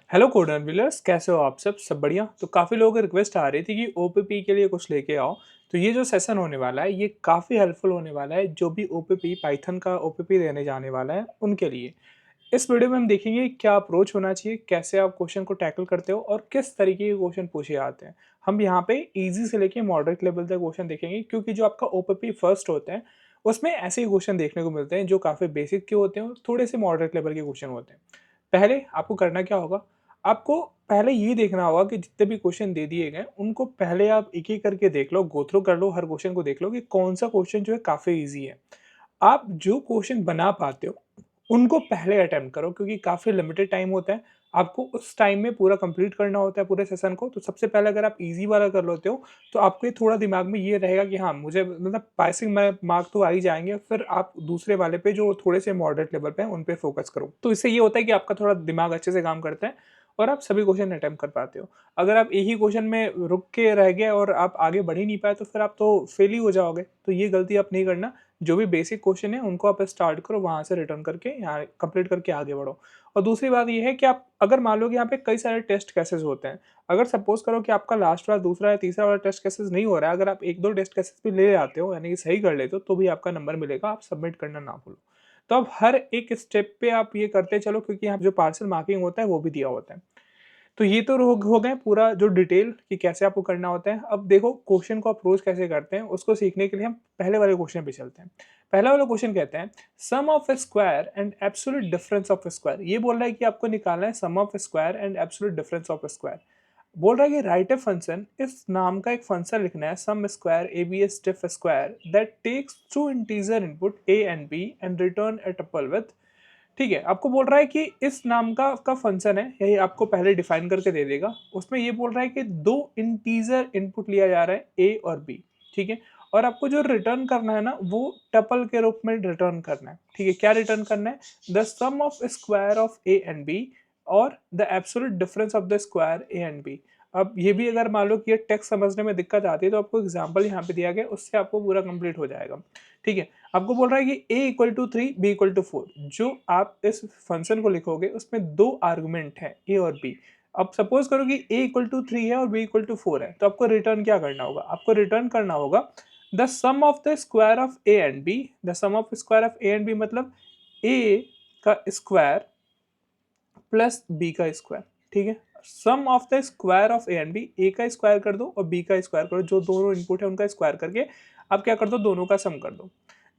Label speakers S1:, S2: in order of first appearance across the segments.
S1: Hello code अनविलर्स, कैसे हो आप सब बढ़िया। तो काफ़ी लोगों की रिक्वेस्ट आ रही थी कि ओपीपी के लिए कुछ लेके आओ। तो ये जो सेशन होने वाला है ये काफ़ी हेल्पफुल होने वाला है, जो भी ओपीपी पाइथन का ओपीपी देने जाने वाला है उनके लिए। इस वीडियो में हम देखेंगे क्या अप्रोच होना चाहिए, कैसे आप क्वेश्चन को टैकल करते हो और किस तरीके के क्वेश्चन पूछे जाते हैं। हम यहाँ पे इजी से लेके मॉडरेट लेवल तक क्वेश्चन देखेंगे, क्योंकि जो आपका ओपीपी फर्स्ट होता है उसमें ऐसे ही क्वेश्चन देखने को मिलते हैं जो काफ़ी बेसिक के होते हैं और थोड़े से मॉडरेट लेवल के क्वेश्चन होते हैं। पहले आपको करना क्या होगा, आपको पहले ये देखना होगा कि जितने भी क्वेश्चन दे दिए गए उनको पहले आप एक-एक करके देख लो, गो थ्रू कर लो, हर क्वेश्चन को देख लो कि कौन-सा क्वेश्चन जो है काफ़ी ईज़ी है। आप जो क्वेश्चन बना पाते हो, उनको पहले अटेम्प्ट करो, क्योंकि काफ़ी लिमिटेड टाइम होता है। आपको उस टाइम में पूरा कंप्लीट करना होता है पूरे सेशन को। तो सबसे पहले अगर आप ईज़ी वाला कर लेते हो, तो आपके थोड़ा दिमाग में ये रहेगा कि हाँ, मुझे मतलब पासिंग में मार्क तो आ ही जाएँगे, फिर आप दूसरे वाले पे जो थोड़े से मॉडरेट लेवल पे हैं, उन पे फ़ोकस करो। तो इससे ये होता है कि आपका थोड़ा दिमाग अच्छे से काम करता है और आप सभी क्वेश्चन अटेम्प्ट कर पाते हो। अगर आप एक ही क्वेश्चन में रुक के रह गए और आप आगे बढ़ ही नहीं पाए, तो फिर आप तो फेल ही हो जाओगे। तो ये गलती आप नहीं करना। जो भी बेसिक क्वेश्चन है उनको आप स्टार्ट करो, वहाँ से रिटर्न करके यहाँ कंप्लीट करके आगे बढ़ो। और दूसरी बात ये है कि आप अगर मान लो कि यहाँ पे कई सारे टेस्ट केसेस होते हैं, अगर सपोज करो कि आपका लास्ट वाला, दूसरा या तीसरा वाला टेस्ट केसेस नहीं हो रहा है, अगर आप एक दो टेस्ट केसेस भी ले आते हो, यानी कि सही कर लेते हो, तो भी आपका नंबर मिलेगा। आप सबमिट करना ना भूलो। तो अब हर एक स्टेप पे आप ये करते चलो, क्योंकि यहाँ जो पार्सल मार्किंग होता है वो भी दिया होता है। तो ये तो हो गए पूरा जो डिटेल कि कैसे आपको करना होता है। अब देखो क्वेश्चन को अप्रोच कैसे करते हैं, उसको सीखने के लिए हम पहले वाले क्वेश्चन पे चलते हैं। पहला वाला क्वेश्चन कहते हैं sum of a square and absolute difference of a square. ये बोल रहा है कि आपको निकालना है sum of a square and absolute difference of a square. बोल रहा है कि राइट ए फंक्शन, इस नाम का एक फंक्शन लिखना है, sum square a b s diff square that takes two integer input a and b and return a tuple with. ठीक है, आपको बोल रहा है कि इस नाम का फंक्शन है, यही आपको पहले डिफाइन करके दे देगा। उसमें ये बोल रहा है कि दो इंटीजर इनपुट लिया जा रहा है ए और बी। ठीक है, और आपको जो रिटर्न करना है ना, वो टपल के रूप में रिटर्न करना है। ठीक है, क्या रिटर्न करना है? The sum of square of A and b और the absolute difference of the square a and b. अब ये भी अगर मान लो कि ये टेक्स्ट समझने में दिक्कत आती है, तो आपको एग्जाम्पल यहाँ पे दिया गया, उससे आपको पूरा कंप्लीट हो जाएगा। ठीक है, आपको बोल रहा है कि a equal to 3 b equal to 4। जो आप इस फंक्शन को लिखोगे उसमें दो आर्गुमेंट हैं a और b। अब सपोज करो कि a इक्वल टू 3 है और b इक्वल टू 4 है, तो आपको रिटर्न क्या करना होगा? आपको रिटर्न करना होगा the sum of the square of a and b। The sum of square of a and b मतलब a का स्क्वायर प्लस बी का स्क्वायर। ठीक है, sum of the square of A and b, a का square कर दो और B का स्क्वायर कर दो, जो दोनों इनपुट है उनका स्क्वायर करके आप क्या कर दो, दोनों का सम कर दो।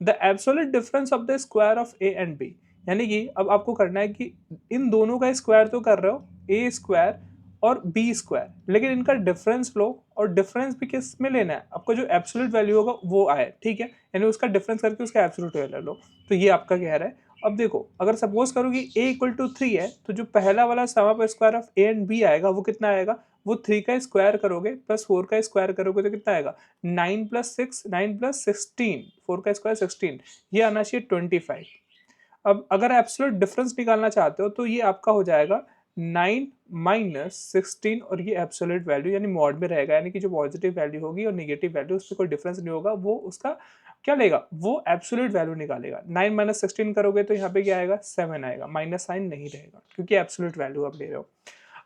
S1: The absolute difference of the square of A and B, यानी कि अब आपको करना है कि इन दोनों का स्क्वायर तो कर रहे हो, ए स्क्वायर और बी स्क्वायर, लेकिन इनका डिफरेंस लो, और डिफरेंस भी किस में लेना है? आपको जो एब्सोल्यूट वैल्यू होगा वो आए। ठीक है, यानी उसका डिफरेंस करके उसका एब्सोल्यूट वैल्यू लो। तो ये आपका कह रहा है। अब देखो, अगर सपोज करो कि a इक्वल टू 3 है, तो जो पहला वाला sum of square of a and b आएगा वो कितना आएगा? वो 3 का स्क्वायर करोगे प्लस 4 का स्क्वायर करोगे तो कितना आएगा? 9 प्लस 6, 9 प्लस 16, 4 का स्क्वायर 16, ये आना चाहिए 25। अब अगर एब्सोल्यूट डिफरेंस निकालना चाहते हो, तो ये आपका हो जाएगा 9 माइनस 16, और ये एब्सोल्यूट वैल्यू यानी मॉड में रहेगा, यानी कि जो पॉजिटिव वैल्यू होगी और नेगेटिव वैल्यू उसमें कोई डिफरेंस नहीं होगा, वो उसका क्या लेगा? वो एब्सोल्यूट वैल्यू निकालेगा। 9 माइनस 16 करोगे तो यहाँ पे क्या आएगा? 7 आएगा, माइनस साइन नहीं रहेगा, क्योंकि एब्सोल्यूट वैल्यू आप ले रहे हो।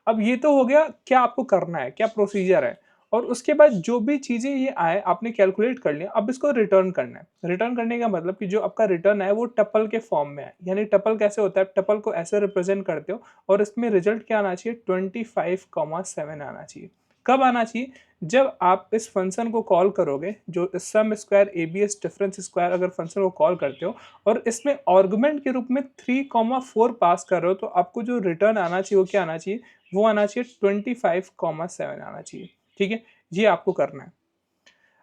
S1: अब ये तो हो गया क्या आपको करना है, क्या प्रोसीजर है। और उसके बाद जो भी चीज़ें ये आए आपने कैलकुलेट कर लिया, अब इसको रिटर्न करना है। रिटर्न करने का मतलब कि जो आपका रिटर्न है वो टपल के फॉर्म में है। यानी टपल कैसे होता है? टपल को ऐसे रिप्रेजेंट करते हो और इसमें रिजल्ट क्या आना चाहिए? 25,7 आना चाहिए। कब आना चाहिए? जब आप इस फंक्शन को कॉल करोगे, जो सम स्क्वायर एबीएस डिफरेंस स्क्वायर अगर फंक्शन को कॉल करते हो और इसमें आर्गुमेंट के रूप में 3,4 पास कर रहे हो, तो आपको जो रिटर्न आना चाहिए वो क्या आना चाहिए? वो आना चाहिए 25,7 आना चाहिए। ठीक है, ये आपको करना है।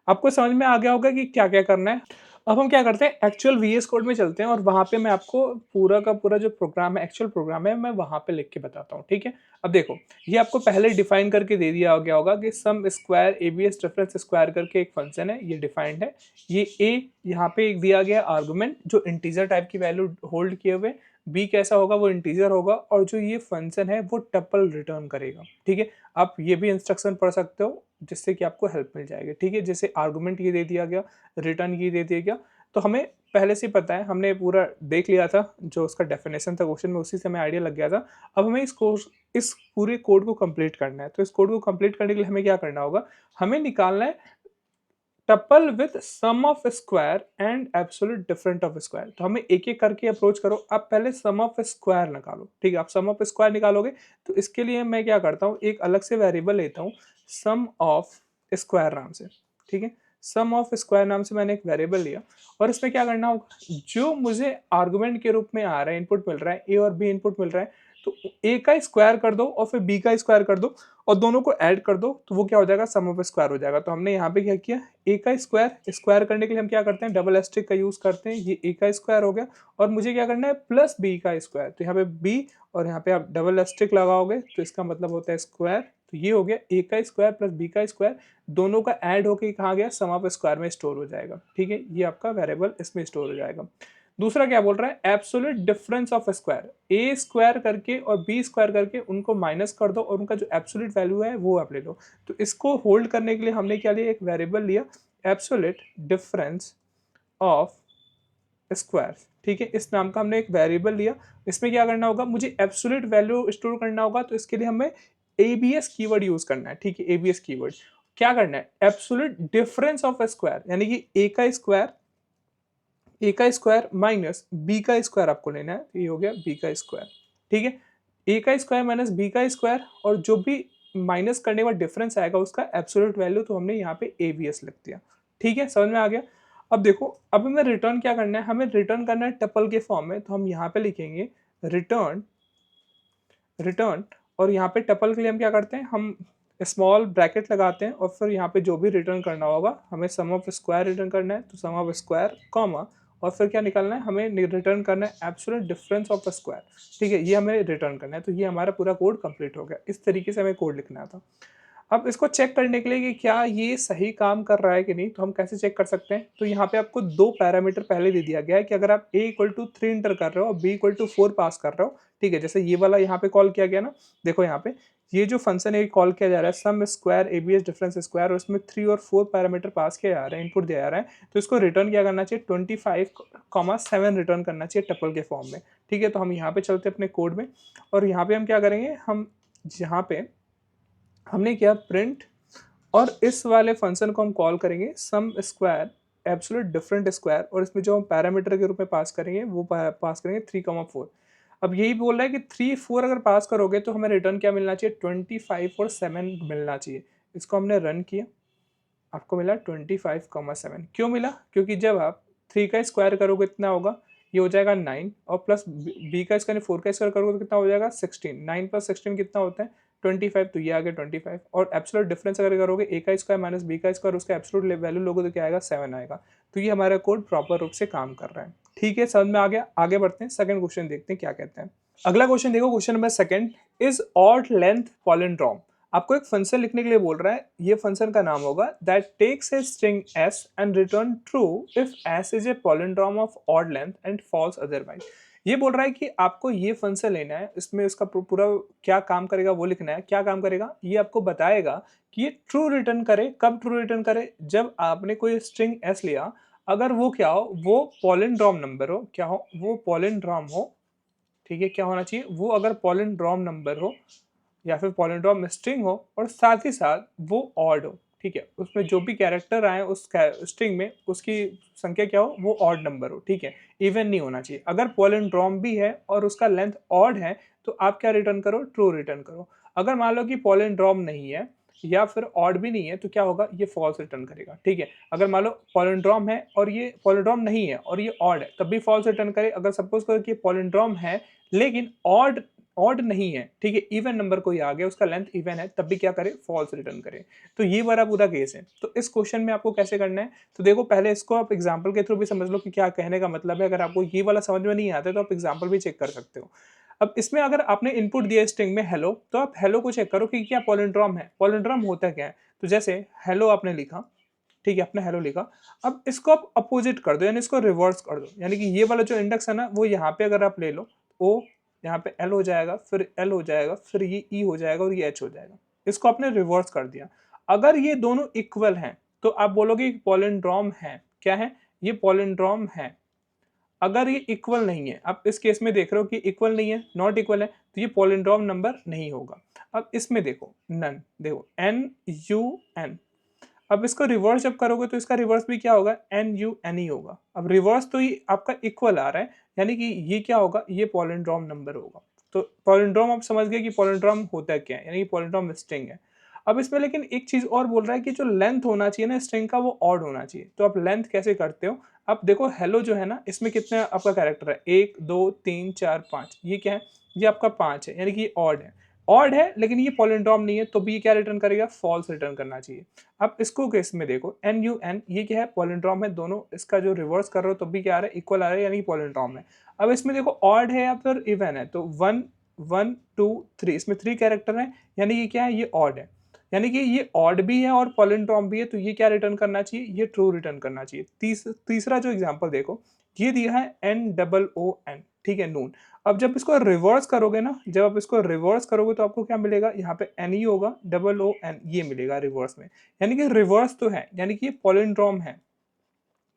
S1: आपको समझ में आ गया होगा कि क्या-क्या करना है। अब हम क्या करते हैं, एक्चुअल वीएस कोड में चलते हैं और वहाँ पे मैं आपको पूरा का पूरा जो प्रोग्राम है, एक्चुअल प्रोग्राम है, मैं वहाँ पे लिख के बताता हूँ। ठीक है? अब देखो, ये आपको पहले डिफाइन करके दे दिया गया होगा कि सम स्क्वायर एबीएस डिफरेंस स्क्वायर करके एक फंक्शन है, ये डिफाइंड है। ये ए यहाँ पे एक दिया गया आर्गुमेंट जो इंटीजर टाइप की वैल्यू होल्ड किए हुए, बी कैसा होगा? वो इंटीजर होगा, और जो ये फंक्शन है वो टपल रिटर्न करेगा। ठीक है? आप ये भी इंस्ट्रक्शन पढ़ सकते हो, जिससे कि आपको हेल्प मिल जाएगी। ठीक है, जैसे आर्गुमेंट ये दे दिया गया, रिटर्न ये दे दिया गया, तो हमें पहले से ही पता है, हमने पूरा देख लिया था, जो उसका डेफिनेशन था क्वेश्चन में, उसी से हमें आइडिया लग गया था। अब हमें इस पूरे कोड को कंप्लीट करना है। तो इस कोड को कंप्लीट करने के लिए हमें क्या करना होगा, हमें निकालना है tuple with sum of square and absolute different of square. तो हमें एक एक करके अप्रोच करो। आप पहले सम ऑफ स्क्वायर निकालो, ठीक है। आप सम ऑफ स्क्वायर निकालोगे तो इसके लिए मैं क्या करता हूँ, एक अलग से वेरिएबल लेता हूँ सम ऑफ स्क्वायर नाम से, ठीक है। सम ऑफ स्क्वायर नाम से मैंने एक वेरिएबल लिया और इसमें क्या करना होगा, जो मुझे आर्गुमेंट के रूप में आ रहा है, इनपुट मिल रहा है, ए और बी इनपुट मिल रहा है, तो ए का स्क्वायर कर दो और फिर बी का स्क्वायर कर दो और दोनों को ऐड कर दो, तो वो क्या हो जाएगा, सम ऑफ स्क्वायर हो जाएगा। तो हमने यहाँ पे क्या किया, ए का स्क्वायर, स्क्वायर करने के लिए हम क्या करते हैं, डबल एस्ट्रिक का यूज करते हैं। ये ए का स्क्वायर हो गया और मुझे क्या करना है, प्लस बी का स्क्वायर। तो यहाँ पे बी और यहाँ पे आप डबल एस्ट्रिक लगाओगे तो इसका मतलब होता है स्क्वायर। तो ये हो गया ए का स्क्वायर प्लस बी का स्क्वायर, दोनों का ऐड होकर कहाँ गया, सम ऑफ स्क्वायर में स्टोर हो जाएगा, ठीक है। ये आपका वेरिएबल इसमें स्टोर हो जाएगा। दूसरा क्या बोल रहा है, absolute difference of square, A square करके और बी स्क्वायर करके उनको माइनस कर दो और उनका जो एब्सोल्यूट वैल्यू है वो आप ले लो। तो इसको होल्ड करने के लिए हमने क्या लिया, एक वेरिएबल लिया एब्सोल्यूट डिफरेंस ऑफ स्क्वायर, ठीक है। इस नाम का हमने एक वेरिएबल लिया। इसमें क्या करना होगा, मुझे एब्सोल्यूट वैल्यू स्टोर करना होगा, तो इसके लिए हमें एबीएस कीवर्ड यूज करना है, ठीक है। एबीएस कीवर्ड क्या करना है, एब्सोल्यूट डिफरेंस ऑफ स्क्वायर, यानी कि ए का स्क्वायर माइनस बी का स्क्वायर आपको लेना है। तो ये हो गया बी का स्क्वायर, ठीक है। ए का स्क्वायर माइनस बी का स्क्वायर और जो भी माइनस करने का डिफरेंस आएगा उसका एब्सोल्यूट वैल्यू, तो हमने यहाँ पे एबीएस लिख दिया, ठीक है। समझ में आ गया। अब देखो, अब हमें रिटर्न क्या करना है, हमें रिटर्न करना है टपल के फॉर्म में। तो हम यहाँ पे लिखेंगे रिटर्न, रिटर्न, और यहाँ पे टपल के लिए हम क्या करते हैं, हम स्मॉल ब्रैकेट लगाते हैं और फिर यहाँ पे जो भी रिटर्न करना होगा, हमें सम ऑफ स्क्वायर रिटर्न करना है, तो सम ऑफ स्क्वायर कॉमा, और फिर क्या निकालना है, हमें रिटर्न करना है एब्सोल्यूट डिफरेंस ऑफ स्क्वायर, ठीक है। ये हमें रिटर्न करना है। तो ये हमारा पूरा कोड कंप्लीट हो गया। इस तरीके से हमें कोड लिखना था। अब इसको चेक करने के लिए कि क्या ये सही काम कर रहा है कि नहीं, तो हम कैसे चेक कर सकते हैं, तो यहाँ पे आपको दो पैरामीटर पहले दे दिया गया है कि अगर आप a इक्वल टू 3 इंटर कर रहे हो और b इक्वल टू 4 पास कर रहे हो, ठीक है। जैसे ये वाला यहाँ पे कॉल किया गया ना, देखो यहाँ पे ये जो फंक्शन है कॉल किया जा रहा है sum square ABS difference square, और उसमें 3 और 4 पैरामीटर पास किया जा रहा है, इनपुट दिया जा रहा है। तो इसको रिटर्न क्या करना चाहिए, 25,7 रिटर्न करना चाहिए टपल के फॉर्म में, ठीक है। तो हम यहाँ पे चलते अपने कोड में और यहाँ पे हम क्या करेंगे, हम यहाँ पे हमने किया प्रिंट और इस वाले फंक्शन को हम कॉल करेंगे सम स्क्वायर एब्सोल्यूट डिफरेंट स्क्वायर, और इसमें जो हम पैरामीटर के रूप में पास करेंगे वो पास करेंगे 3,4। अब यही बोल रहा है कि 3, 4 अगर पास करोगे तो हमें रिटर्न क्या मिलना चाहिए, 25 और 7 मिलना चाहिए। इसको हमने रन किया, आपको मिला 25,7। क्यों मिला, क्योंकि जब आप 3 का स्क्वायर करोगे कितना होगा, ये हो जाएगा 9, और प्लस बी का स्क्वायर 4 का स्क्वायर करोगे तो कितना हो जाएगा 16। 9 प्लस 16 कितना होता है 25, तो ये आ गया 25। और एब्सोल्यूट डिफरेंस अगर करोगे ए का स्क्वायर माइनस बी का स्क्वायर, उसका एब्सोल्यूट वैल्यू लोगों तो क्या आएगा 7 आएगा। तो ये हमारा कोड प्रॉपर रूप से काम कर रहा है, ठीक है। समझ में आ गया। आगे बढ़ते हैं, सेकंड क्वेश्चन देखते हैं क्या कहते हैं। अगला क्वेश्चन देखो, question number second, is odd length palindrome. आपको एक फंक्शन लिखने के लिए बोल रहा है। ये फंक्शन का नाम होगा that takes a string s and return true if s is a palindrome of odd length and false otherwise. ये बोल रहा है कि आपको ये फंक्शन लेना है, इसमें उसका पूरा क्या काम करेगा वो लिखना है। क्या काम करेगा, ये आपको बताएगा कि ये ट्रू रिटर्न करे। कब ट्रू रिटर्न करे, जब आपने कोई स्ट्रिंग s लिया, अगर वो क्या हो, वो पॉलिंड्रोम नंबर हो, क्या हो, वो पॉलिंड्रोम हो, ठीक है। क्या होना चाहिए, वो अगर पॉलिंड्रोम नंबर हो या फिर पॉलिंड्रोम स्ट्रिंग हो और साथ ही साथ वो ऑड हो, ठीक है। उसमें जो भी कैरेक्टर आए उस स्ट्रिंग में उसकी संख्या क्या हो, वो ऑड नंबर हो, ठीक है। इवन नहीं होना चाहिए। अगर पॉलिंड्रोम भी है और उसका लेंथ ऑड है तो आप क्या रिटर्न करो, ट्रू रिटर्न करो। अगर मान लो कि पॉलिंड्रोम नहीं है या फिर ऑड भी नहीं है तो क्या होगा, ये फॉल्स रिटर्न करेगा, ठीक है। अगर मान लो पॉलिंड्रोम है और ये पॉलिंड्रोम नहीं है और ये ऑड है, तब भी फॉल्स रिटर्न करे। अगर सपोज करो कि पॉलिंड्रोम है लेकिन ऑड ऑड नहीं है, ठीक है, इवन नंबर कोई आ गया, उसका लेंथ इवन है, तब भी क्या करे, फॉल्स रिटर्न करे। तो ये वाला पूरा केस है। तो इस क्वेश्चन में आपको कैसे करना है, तो देखो पहले इसको आप एग्जांपल के थ्रू भी समझ लो कि क्या कहने का मतलब है। अगर आपको ये वाला समझ में नहीं आता तो आप एग्जांपल भी चेक कर सकते हो। अब इसमें अगर आपने इनपुट दिया स्ट्रिंग में हेलो, तो आप हेलो को चेक करो कि क्या पॉलिंड्रोम है। पॉलिंड्रोम होता क्या है, तो जैसे हेलो आपने लिखा, ठीक है, आपने हेलो लिखा। अब इसको आप अपोजिट कर दो, यानी इसको रिवर्स कर दो, यानी कि ये वाला जो इंडेक्स है ना, वो यहाँ पे अगर आप ले लो, ओ यहाँ पे एल हो जाएगा, फिर एल हो जाएगा, फिर ये ई हो जाएगा और ये एच हो जाएगा। इसको आपने रिवर्स कर दिया। अगर ये दोनों इक्वल हैं तो आप बोलोगे पॉलिंड्रोम है। क्या है, ये पॉलिंड्रोम है, अगर ये इक्वल नहीं है, आप इस केस में देख रहे हो कि इक्वल नहीं है, नॉट इक्वल है, तो ये पॉलिंड्रोम नंबर नहीं होगा। अब इसमें देखो नन, देखो एन यू एन, अब इसको रिवर्स जब करोगे तो इसका रिवर्स भी क्या होगा, एन यू एन ही होगा। अब रिवर्स तो ये आपका इक्वल आ रहा है, यानी कि ये क्या होगा, ये पॉलिंड्रोम नंबर होगा। तो पॉलिंड्रोम आप समझ गए कि पॉलिंड्रोम होता है क्या है, यानी कि पॉलिंड्रोम स्ट्रिंग है। अब इसमें लेकिन एक चीज और बोल रहा है कि जो लेंथ होना चाहिए ना स्ट्रिंग का, वो ऑड होना चाहिए। तो आप लेंथ कैसे करते हो, आप देखो हेलो जो है ना, इसमें कितने आपका कैरेक्टर है, 1 2 3 4 5, ये क्या है, ये आपका 5 है, यानी कि ऑड है। ऑड है लेकिन ये पॉलिंड्रोम नहीं है, तो भी ये क्या रिटर्न करेगा, फॉल्स रिटर्न करना चाहिए। अब इसको केस में देखो एन यू एन, ये क्या है, पॉलिंड्रोम है दोनों, इसका जो रिवर्स कर रहे हो तो भी क्या आ रहा है, इक्वल आ रहा है, यानी पॉलिंड्रोम है। अब इसमें देखो ऑड है या फिर इवन है, तो 1 1 2 3, इसमें 3 कैरेक्टर है, यानी ये क्या है, ये ऑड है, यानी कि ये ऑड भी है और पॉलिंड्रोम भी है, तो ये क्या रिटर्न करना चाहिए, ये ट्रू रिटर्न करना चाहिए। तीसरा जो एग्जांपल देखो, ये दिया है एन डबल ओ एन, ठीक है, नून। अब जब इसको रिवर्स करोगे ना, जब आप इसको रिवर्स करोगे तो आपको क्या मिलेगा, यहाँ पे एन ही होगा, डबल ओ एन ये मिलेगा रिवर्स में, यानी कि रिवर्स तो है, यानी कि ये पॉलिंड्रोम है।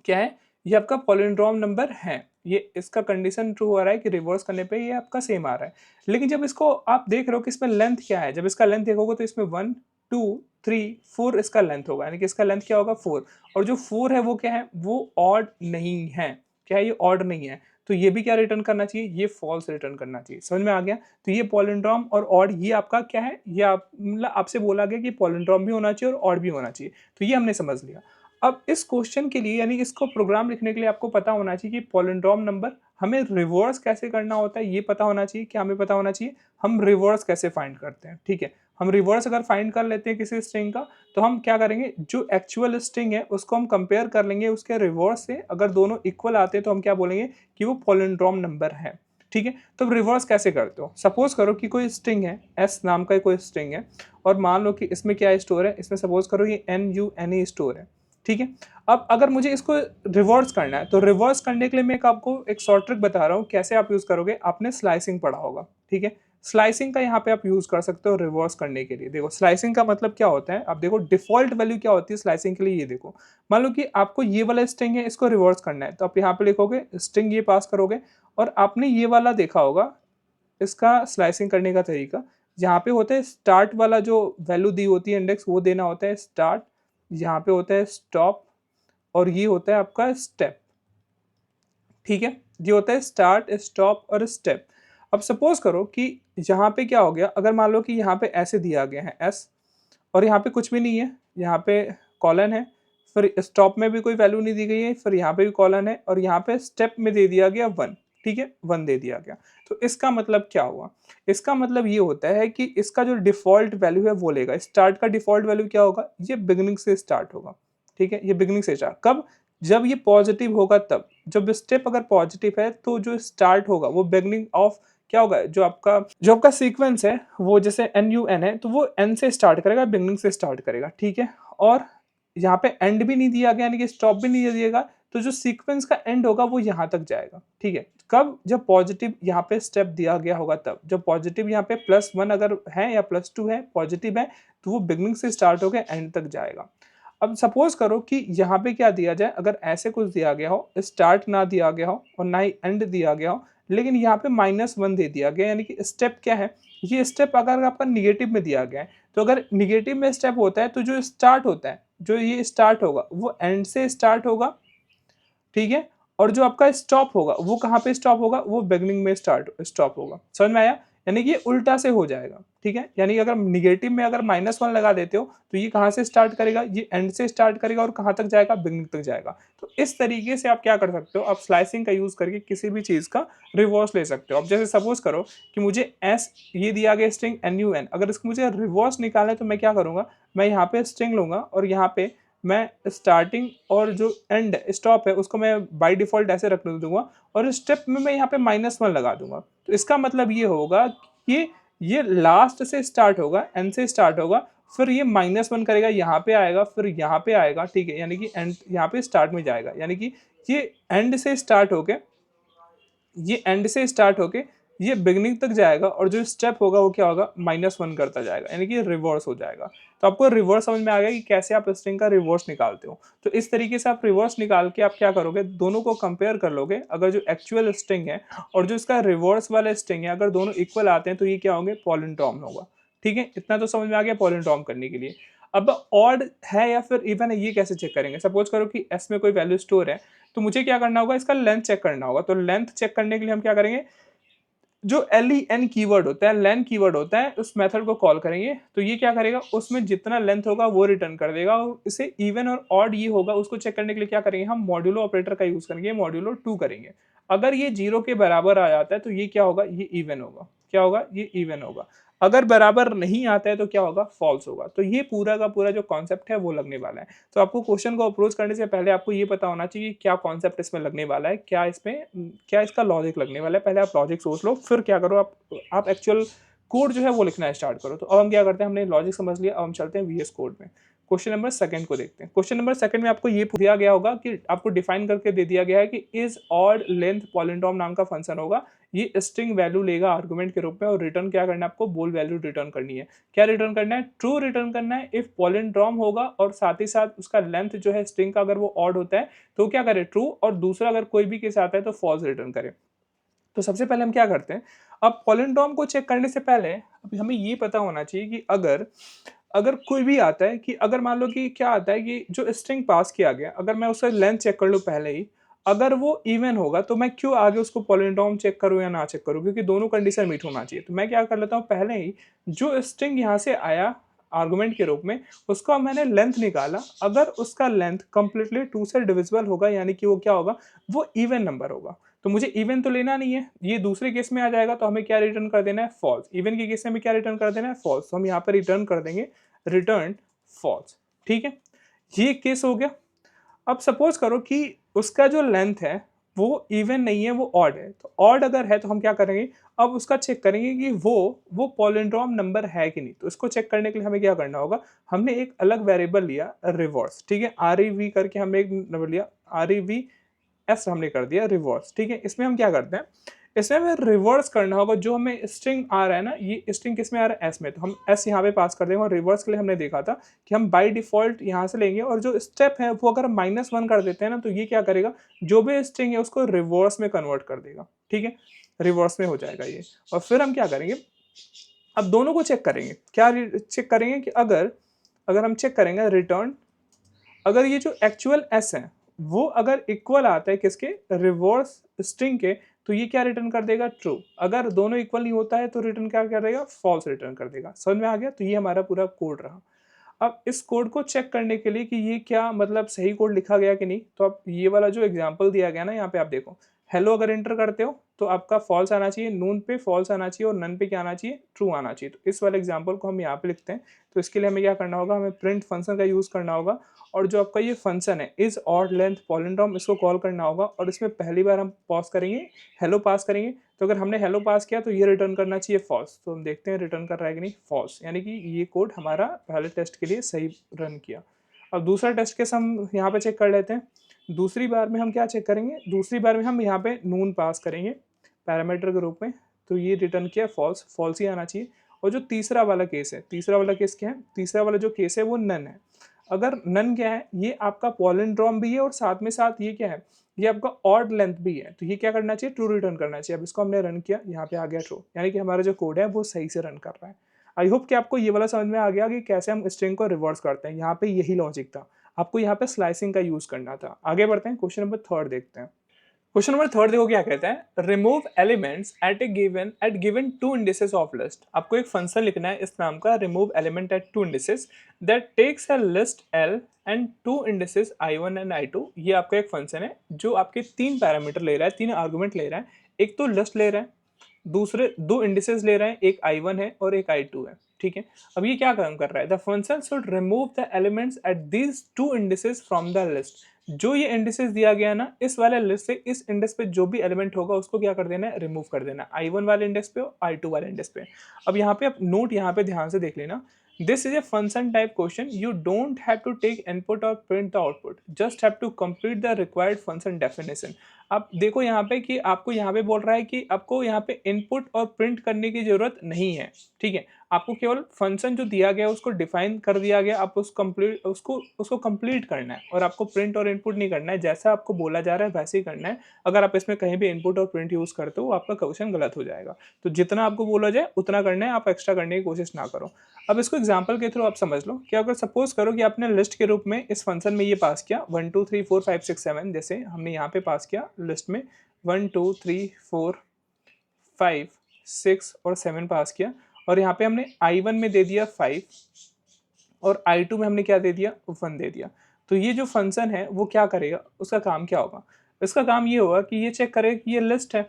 S1: क्या है, ये आपका पॉलिंड्रोम नंबर है, ये इसका कंडीशन ट्रू हो रहा है कि रिवर्स करने पे ये आपका सेम आ रहा है। लेकिन जब इसको आप देख रहे हो कि इसमें लेंथ क्या है, जब इसका लेंथ देखोगे तो इसमें 1 2 3 4 इसका लेंथ होगा, यानी कि इसका लेंथ क्या होगा, 4। और जो 4 है वो क्या है, वो ऑड नहीं है, क्या है, ये ऑड नहीं है, तो ये भी क्या रिटर्न करना चाहिए, ये फॉल्स रिटर्न करना चाहिए। समझ में आ गया। तो ये पॉलिंड्रोम और ऑड ये आपका क्या है, ये आप मतलब आपसे बोला गया कि पॉलिंड्रोम भी होना चाहिए और ऑड भी होना चाहिए, तो ये हमने समझ लिया। अब इस क्वेश्चन के लिए, यानी इसको प्रोग्राम लिखने के लिए आपको पता होना चाहिए कि पॉलिंड्रोम नंबर हमें रिवर्स कैसे करना होता है, ये पता होना चाहिए। क्या हमें पता होना चाहिए, हम रिवर्स कैसे फाइंड करते हैं, ठीक है। हम रिवर्स अगर फाइंड कर लेते हैं किसी स्ट्रिंग का, तो हम क्या करेंगे, जो एक्चुअल स्ट्रिंग है उसको हम कंपेयर कर लेंगे उसके रिवर्स से, अगर दोनों इक्वल आते हैं तो हम क्या बोलेंगे कि वो पॉलिंड्रोम नंबर है, ठीक है। तो रिवर्स कैसे करते हो, सपोज करो कि कोई स्ट्रिंग है, एस नाम का कोई स्ट्रिंग है, और मान लो कि इसमें क्या स्टोर है, इसमें सपोज करो ये N U N E store है, ठीक है। अब अगर मुझे इसको रिवर्स करना है, तो रिवर्स करने के लिए मैं आपको एक शॉर्ट ट्रिक बता रहा हूँ, कैसे आप यूज करोगे, आपने स्लाइसिंग पढ़ा होगा, ठीक है। स्लाइसिंग का यहाँ पे आप यूज कर सकते हो रिवर्स करने के लिए। देखो स्लाइसिंग का मतलब क्या होता है, आप देखो डिफॉल्ट वैल्यू क्या होती है स्लाइसिंग के लिए, ये देखो मान लो कि आपको ये वाला स्ट्रिंग है, इसको रिवर्स करना है, तो आप यहाँ पे लिखोगे स्ट्रिंग, ये पास करोगे, और आपने ये वाला देखा होगा इसका स्लाइसिंग करने का तरीका, यहाँ पे होता है स्टार्ट वाला जो वैल्यू दी होती है इंडेक्स, वो देना होता है स्टार्ट, यहाँ पे होता है स्टॉप, और ये होता है आपका स्टेप, ठीक है। ये होता है स्टार्ट स्टॉप और स्टेप। अब सपोज करो कि यहाँ पे क्या हो गया, अगर मान लो कि यहाँ पे ऐसे दिया गया है एस, और यहाँ पे कुछ भी नहीं है, यहाँ पे कॉलन है, फिर स्टॉप में भी कोई वैल्यू नहीं दी गई है, फिर यहाँ पे भी कॉलन है, और यहाँ पे स्टेप में दे दिया गया 1, ठीक है, 1 दे दिया गया। तो इसका मतलब क्या हुआ, इसका मतलब ये होता है कि इसका जो डिफॉल्ट वैल्यू है वो लेगा, स्टार्ट का डिफॉल्ट वैल्यू क्या होगा, ये बिगिनिंग से स्टार्ट होगा, ठीक है। ये बिगिनिंग से स्टार्ट कब, जब ये पॉजिटिव होगा तब, जब स्टेप अगर पॉजिटिव है तो जो स्टार्ट होगा वो बिगिनिंग ऑफ क्या होगा, जो आपका सीक्वेंस है वो जैसे एन यू एन है, तो वो एन से स्टार्ट करेगा, बिगनिंग से स्टार्ट करेगा, ठीक है। और यहाँ पे एंड भी नहीं दिया गया, यानी कि स्टॉप भी नहीं दिएगा, तो जो सीक्वेंस का एंड होगा वो यहाँ तक जाएगा, ठीक है। कब, जब पॉजिटिव यहाँ पे स्टेप दिया गया होगा तब, जब पॉजिटिव यहाँ पे +1 अगर है या +2 है, पॉजिटिव है, तो वो बिगनिंग से स्टार्ट होकर एंड तक जाएगा। अब सपोज करो कि यहाँ पे क्या दिया जाए, अगर ऐसे कुछ दिया गया हो, स्टार्ट ना दिया गया हो और ना ही एंड दिया गया हो, लेकिन यहाँ पे -1 दे दिया गया, यानी कि स्टेप क्या है, ये स्टेप अगर आपका निगेटिव में दिया गया है, तो अगर निगेटिव में स्टेप होता है तो जो स्टार्ट होता है, जो ये स्टार्ट होगा वो एंड से स्टार्ट होगा, ठीक है। और जो आपका स्टॉप होगा वो कहाँ पे स्टॉप होगा, वो बिगनिंग में स्टॉप होगा। समझ में आया, यानी कि ये उल्टा से हो जाएगा, ठीक है। यानी कि अगर निगेटिव में अगर -1 लगा देते हो तो ये कहाँ से स्टार्ट करेगा, ये एंड से स्टार्ट करेगा और कहाँ तक जाएगा, बिगनिंग तक जाएगा। तो इस तरीके से आप क्या कर सकते हो, आप स्लाइसिंग का यूज करके किसी भी चीज का रिवर्स ले सकते हो। अब जैसे सपोज करो कि मुझे एस ये दिया गया स्ट्रिंग एन यू एन, अगर इसको मुझे रिवर्स निकालना है तो मैं क्या करूंगा, मैं यहाँ पे स्ट्रिंग लूंगा और यहाँ पे मैं स्टार्टिंग और जो एंड स्टॉप है उसको मैं बाय डिफॉल्ट ऐसे रख दूंगा, और स्टेप में मैं यहाँ पे -1 लगा दूंगा। तो इसका मतलब ये होगा कि ये लास्ट से स्टार्ट होगा, एन से स्टार्ट होगा, फिर ये -1 करेगा, यहाँ पे आएगा, फिर यहाँ पे आएगा, ठीक है, यानी कि एंड यहाँ पे स्टार्ट में जाएगा, यानी कि ये एंड से स्टार्ट होके ये बिगिनिंग तक जाएगा और जो स्टेप होगा वो क्या होगा, -1 करता जाएगा, यानी कि रिवर्स हो जाएगा। तो आपको रिवर्स समझ में आ गया कि कैसे आप स्ट्रिंग का रिवर्स निकालते हो। तो इस तरीके से आप रिवर्स निकाल के आप क्या करोगे, दोनों को कंपेयर कर लोगे। अगर जो एक्चुअल स्ट्रिंग है और जो इसका रिवर्स वाला स्ट्रिंग है, अगर दोनों इक्वल आते हैं तो ये क्या होंगे, पॉलिंड्रोम होगा। ठीक है, इतना तो समझ में आ गया पॉलिंड्रोम करने के लिए। अब ऑड है या फिर इवन है, ये कैसे चेक करेंगे। सपोज करो कि एस में कोई वैल्यू स्टोर है, तो मुझे क्या करना होगा, इसका लेंथ चेक करना होगा। तो लेंथ चेक करने के लिए हम क्या करेंगे, जो len कीवर्ड होता है, लेन कीवर्ड होता है, उस मेथड को कॉल करेंगे। तो ये क्या करेगा, उसमें जितना लेंथ होगा वो रिटर्न कर देगा। और इसे इवन और ऑड ये होगा, उसको चेक करने के लिए क्या करेंगे, हम मॉड्यूलो ऑपरेटर का यूज करेंगे, मॉड्यूलो 2 करेंगे। अगर ये 0 के बराबर आ जाता है तो ये क्या होगा, ये इवन होगा। क्या होगा, ये इवन होगा। अगर बराबर नहीं आता है तो क्या होगा, फॉल्स होगा। तो ये पूरा का पूरा जो कॉन्सेप्ट है वो लगने वाला है। तो आपको क्वेश्चन को अप्रोच करने से पहले आपको ये पता होना चाहिए कि क्या कॉन्सेप्ट इसमें लगने वाला है, क्या इसमें क्या इसका लॉजिक लगने वाला है। पहले आप लॉजिक सोच लो, फिर क्या करो, आप एक्चुअल कोड जो है वो लिखना स्टार्ट करो। तो अब हम क्या करते हैं, हमने लॉजिक समझ लिया, अब हम चलते हैं वीएस कोड में। क्वेश्चन नंबर सेकंड को देखते हैं। क्वेश्चन नंबर सेकंड में आपको ये दिया गया होगा कि आपको डिफाइन करके दे दिया गया है कि इज ऑड लेंथ पॉलिंड्रोम नाम का फंक्शन होगा। ये स्ट्रिंग वैल्यू लेगा आर्गुमेंट के रूप में, और रिटर्न क्या करना है, आपको बोल वैल्यू रिटर्न करनी है। क्या रिटर्न करना है, ट्रू रिटर्न करना है इफ पॉलिंड्रोम होगा, और साथ ही साथ उसका लेंथ जो है स्ट्रिंग का अगर वो ऑड होता है तो क्या करे, ट्रू, और दूसरा अगर कोई भी केस आता है तो फॉल्स रिटर्न करे। तो सबसे पहले हम क्या करते हैं, अब पॉलिंड्रोम को चेक करने से पहले अभी हमें ये पता होना चाहिए कि अगर अगर कोई भी आता है, कि अगर मान लो कि क्या आता है कि जो स्ट्रिंग पास किया गया, अगर मैं उसका लेंथ चेक कर लूँ पहले ही, अगर वो इवन होगा तो मैं क्यों आगे उसको पॉलिंड्रोम चेक करूँ या ना चेक करूँ, क्योंकि दोनों कंडीशन मीट होना चाहिए। तो मैं क्या कर लेता हूँ, पहले ही जो स्ट्रिंग यहाँ से आया आर्गुमेंट के रूप में, उसका मैंने लेंथ निकाला। अगर उसका लेंथ कंप्लीटली 2 से डिविजिबल होगा, यानी कि वो क्या होगा, वो इवन नंबर होगा। तो मुझे इवन तो लेना नहीं है, ये दूसरे केस में आ जाएगा, तो हमें क्या रिटर्न कर देना है, फॉल्स। इवन के केस में हमें क्या रिटर्न कर देना है, फॉल्स। तो हम यहाँ पर रिटर्न कर देंगे रिटर्न फॉल्स। ठीक है, ये केस हो गया। अब सपोज करो कि उसका जो लेंथ है वो इवन नहीं है, वो ऑड है। तो ऑड अगर है तो हम क्या करेंगे, अब उसका चेक करेंगे कि वो पॉलिंड्रोम नंबर है कि नहीं। तो इसको चेक करने के लिए हमें क्या करना होगा, हमने एक अलग वेरिएबल लिया रिवर्स। ठीक है, आर ई वी करके हमने एक नंबर लिया, आर ई वी एस हमने कर दिया रिवर्स। ठीक है, इसमें हम क्या करते हैं, इसमें हमें रिवर्स करना होगा। जो हमें स्ट्रिंग आ रहा है ना, ये स्ट्रिंग किस में आ रहा है, एस में, तो हम एस यहाँ पे पास कर देंगे। और रिवर्स के लिए हमने देखा था कि हम बाय डिफॉल्ट यहाँ से लेंगे, और जो स्टेप है वो अगर -1 कर देते हैं ना, तो ये क्या करेगा, जो भी स्ट्रिंग है उसको रिवर्स में कन्वर्ट कर देगा। ठीक है, रिवर्स में हो जाएगा ये। और फिर हम क्या करेंगे, अब दोनों को चेक करेंगे। क्या चेक करेंगे कि अगर अगर हम चेक करेंगे रिटर्न, अगर ये जो एक्चुअल एस है वो अगर इक्वल आता है किसके, रिवर्स स्ट्रिंग के, तो ये क्या रिटर्न कर देगा, ट्रू। अगर दोनों इक्वल नहीं होता है तो रिटर्न क्या कर देगा, फॉल्स रिटर्न कर देगा। समझ में आ गया। तो ये हमारा पूरा कोड रहा। अब इस कोड को चेक करने के लिए कि ये क्या मतलब सही कोड लिखा गया कि नहीं, तो अब ये वाला जो एग्जांपल दिया गया ना, यहाँ पे आप देखो, हेलो अगर एंटर करते हो तो आपका फॉल्स आना चाहिए, नून पे फॉल्स आना चाहिए, और नन पे क्या आना चाहिए, ट्रू आना चाहिए। तो इस वाले एग्जांपल को हम यहाँ पे लिखते हैं। तो इसके लिए हमें क्या करना होगा, हमें प्रिंट फंक्शन का यूज़ करना होगा, और जो आपका ये फंक्शन है इज ऑड लेंथ पॉलिंड्रोम, इसको कॉल करना होगा। और इसमें पहली बार हम पास करेंगे, हेलो पास करेंगे। तो अगर हमने हेलो पास किया तो ये रिटर्न करना चाहिए फॉल्स। तो हम देखते हैं रिटर्न कर रहा है कि नहीं, फॉल्स। यानी कि ये कोड हमारा पहले टेस्ट के लिए सही रन किया। अब दूसरा टेस्ट केस हम यहाँ पे चेक कर लेते हैं। दूसरी बार में हम क्या चेक करेंगे, दूसरी बार में हम यहाँ पे नून पास करेंगे पैरामीटर के रूप में। तो ये रिटर्न किया फॉल्स, फॉल्स ही आना चाहिए। और जो तीसरा वाला केस है, तीसरा वाला केस क्या है, तीसरा वाला जो केस है वो नन है। अगर नन क्या है, ये आपका पॉलिंड्रोम भी है, और साथ में साथ ये क्या है, ये आपका ऑड लेंथ भी है। तो ये क्या करना चाहिए, ट्रू रिटर्न करना चाहिए। अब इसको हमने रन किया, यहाँ पे आ गया ट्रू, यानी कि हमारा जो कोड है वो सही से रन कर रहा है। आई होप कि आपको ये वाला समझ में आ गया कि कैसे हम स्ट्रिंग को रिवर्स करते हैं। यहाँ पे यही लॉजिक था, आपको यहाँ पे स्लाइसिंग का यूज करना था। आगे बढ़ते हैं, क्वेश्चन नंबर थर्ड देखते हैं। क्वेश्चन नंबर थर्ड देखो क्या कहता है, remove elements at given two indices of list. आपको एक फंक्शन लिखना है इस नाम का, remove element at two indices that takes a list L and two indices I1 and I2। ये आपका एक फंक्शन है जो आपके 3 पैरामीटर ले रहा है, 3 आर्गुमेंट ले रहा है। एक तो लिस्ट ले रहा है, दूसरे 2 इंडिसेस ले रहे हैं, एक I1 है और एक I2 है। ठीक है, अब ये क्या काम कर रहा है, the function should remove the elements at these two indices from the list. जो ये इंडिसेस दिया गया ना, इस वाले लिस्ट से इस इंडेक्स पे जो भी एलिमेंट होगा उसको क्या कर देना है, रिमूव कर देना है, I1 वाले इंडेक्स पे और I2 वाले इंडेक्स पे। अब यहाँ पे आप नोट यहाँ पे ध्यान से देख लेना, this is a function type question, you don't have to take input और print the output, just have to complete the required function definition. आप देखो यहाँ पे कि आपको यहाँ पे बोल रहा है कि आपको यहाँ पे इनपुट और प्रिंट करने की जरूरत नहीं है, ठीक है। आपको केवल फंक्शन जो दिया गया उसको डिफाइन कर दिया गया, आप उसको कंप्लीट करना है और आपको प्रिंट और इनपुट नहीं करना है, जैसा आपको बोला जा रहा है वैसे ही करना है। अगर आप इसमें कहीं भी इनपुट और प्रिंट यूज करते हो आपका क्वेश्चन गलत हो जाएगा। तो जितना आपको बोला जाए उतना करना है, आप एक्स्ट्रा करने की कोशिश ना करो। अब इसको एग्जाम्पल के थ्रू आप समझ लो कि अगर सपोज करो कि आपने लिस्ट के रूप में इस फंक्शन में ये पास किया 1 2 3 4 5 6 7, जैसे हमने यहाँ पे पास किया लिस्ट में 1 2 3 4 5 6 और 7 पास किया, और यहाँ पे हमने I1 में दे दिया 5 और I2 में हमने क्या दे दिया, 1 दे दिया। तो ये जो फंक्शन है वो क्या करेगा, उसका काम क्या होगा, इसका काम ये होगा कि ये चेक करेगा कि ये लिस्ट है,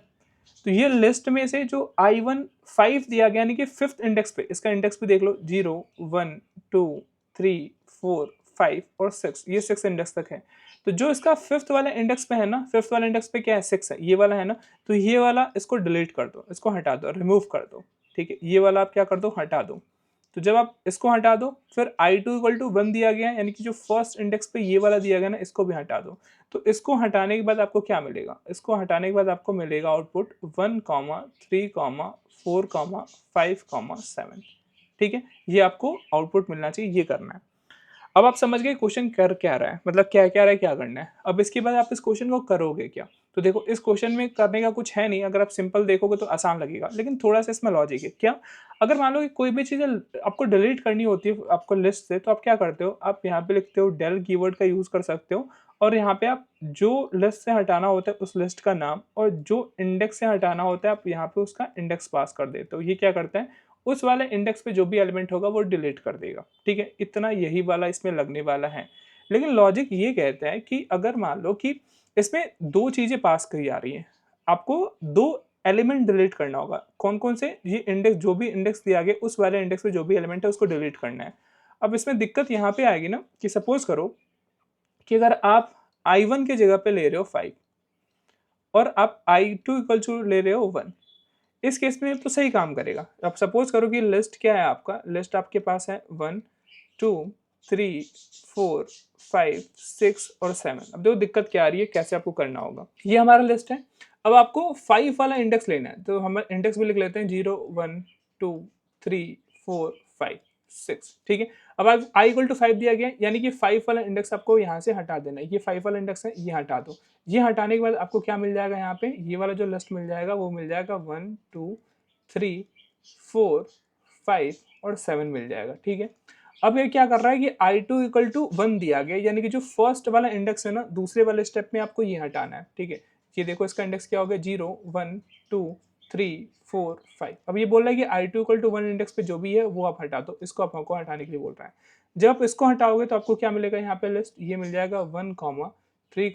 S1: तो ये लिस्ट में से जो I1 5 दिया गया यानी कि फिफ्थ इंडेक्स पे, इसका इंडेक्स भी देख लो 0 1 2 3 4 5 और 6, ये 6 इंडेक्स तक है। तो जो इसका फिफ्थ वाला इंडेक्स पे है ना, फिफ्थ वाला इंडेक्स पे क्या है, 6 है, ये वाला है ना, तो ये वाला इसको डिलीट कर दो, इसको हटा दो, रिमूव कर दो, ठीक है। ये वाला आप क्या कर दो, हटा दो। तो जब आप इसको हटा दो फिर I2 इक्वल टू 1 दिया गया है, यानी कि जो फर्स्ट इंडेक्स पे ये वाला दिया गया ना, इसको भी हटा दो। तो इसको हटाने के बाद आपको क्या मिलेगा, इसको हटाने के बाद आपको मिलेगा आउटपुट 1 3 4 5 7, ठीक है। ये आपको आउटपुट मिलना चाहिए, ये करना है। अब आप समझ गए क्वेश्चन कर क्या रहा है, मतलब क्या क्या रहा है, क्या करना है। अब इसके बाद आप इस क्वेश्चन को करोगे क्या, तो देखो इस क्वेश्चन में करने का कुछ है नहीं, अगर आप सिंपल देखोगे तो आसान लगेगा, लेकिन थोड़ा सा इसमें लॉजिक है। क्या, अगर मान लो कि कोई भी चीज़ आपको डिलीट करनी होती है आपको लिस्ट से, तो आप क्या करते हो, आप यहाँ पे लिखते हो डेल कीवर्ड का यूज़ कर सकते हो, और यहाँ पे आप जो लिस्ट से हटाना होता है उस लिस्ट का नाम, और जो इंडेक्स से हटाना होता है आप यहाँ पे उसका इंडेक्स पास कर देते हो। ये क्या करता है, उस वाले इंडेक्स पे जो भी एलिमेंट होगा वो डिलीट कर देगा, ठीक है। इतना यही वाला इसमें लगने वाला है। लेकिन लॉजिक ये कहता है कि अगर मान लो कि इसमें दो चीजें पास करी जा रही हैं, आपको दो एलिमेंट डिलीट करना होगा। कौन कौन से, ये इंडेक्स, जो भी इंडेक्स दिया गया उस वाले इंडेक्स पे जो भी एलिमेंट है उसको डिलीट करना है। अब इसमें दिक्कत यहाँ पे आएगी ना कि सपोज करो कि अगर आप I1 के जगह पे ले रहे हो 5 और आप I2 इक्वल टू ले रहे हो 1, इस केस में तो सही काम करेगा। अब सपोज करो कि लिस्ट क्या है, आपका लिस्ट आपके पास है 1 2 3 4 5 6 और 7। अब देखो दिक्कत क्या आ रही है, कैसे आपको करना होगा। ये हमारा लिस्ट है, अब आपको 5 वाला इंडेक्स लेना है, तो हम इंडेक्स भी लिख लेते हैं 0 1 2 3 4 5 6, ठीक है। अब आप I इक्वल टू 5 दिया गया है, यानी कि 5 वाला इंडेक्स आपको यहाँ से हटा देना है। ये 5 वाला इंडेक्स है, ये हटा दो। ये हटाने के बाद आपको क्या मिल जाएगा, यहाँ पे ये वाला जो लिस्ट मिल जाएगा वो मिल जाएगा 1 2 3 4 5 और 7 मिल जाएगा, ठीक है। अब ये क्या कर रहा है कि I2 इक्वल टू 1 दिया गया, यानी कि जो फर्स्ट वाला इंडेक्स है ना, दूसरे वाले स्टेप में आपको ये हटाना है, ठीक है। ये देखो इसका इंडेक्स क्या हो गया, 0 1 2 3 4 5। अब ये बोल रहा है कि I2 इक्वल टू 1 इंडेक्स पे जो भी है वो आप हटा दो, इसको आप हमको हटाने के लिए बोल रहा है। जब आप इसको हटाओगे तो आपको क्या मिलेगा, यहाँ पे लिस्ट ये मिल जाएगा 1 3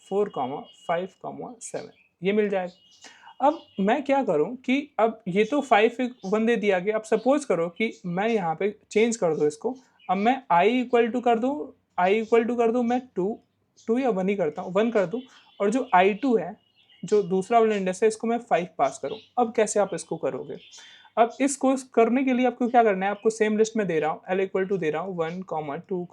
S1: 4 5 7, ये मिल जाएगा। अब मैं क्या करूं कि अब ये तो 5 1 दे दिया गया, अब सपोज करो कि मैं यहाँ पे चेंज कर दूं इसको। अब मैं I इक्वल टू कर दूं, मैं 2 या 1 ही करता हूँ, 1 कर दूं, और जो I2 है, जो दूसरा वाला इंडेक्स है, इसको मैं 5 पास करूं। अब कैसे आप इसको करोगे, अब इसको करने के लिए आपको क्या करना है, आपको सेम लिस्ट में दे रहा हूँ, L इक्वल टू दे रहा हूँ 1 2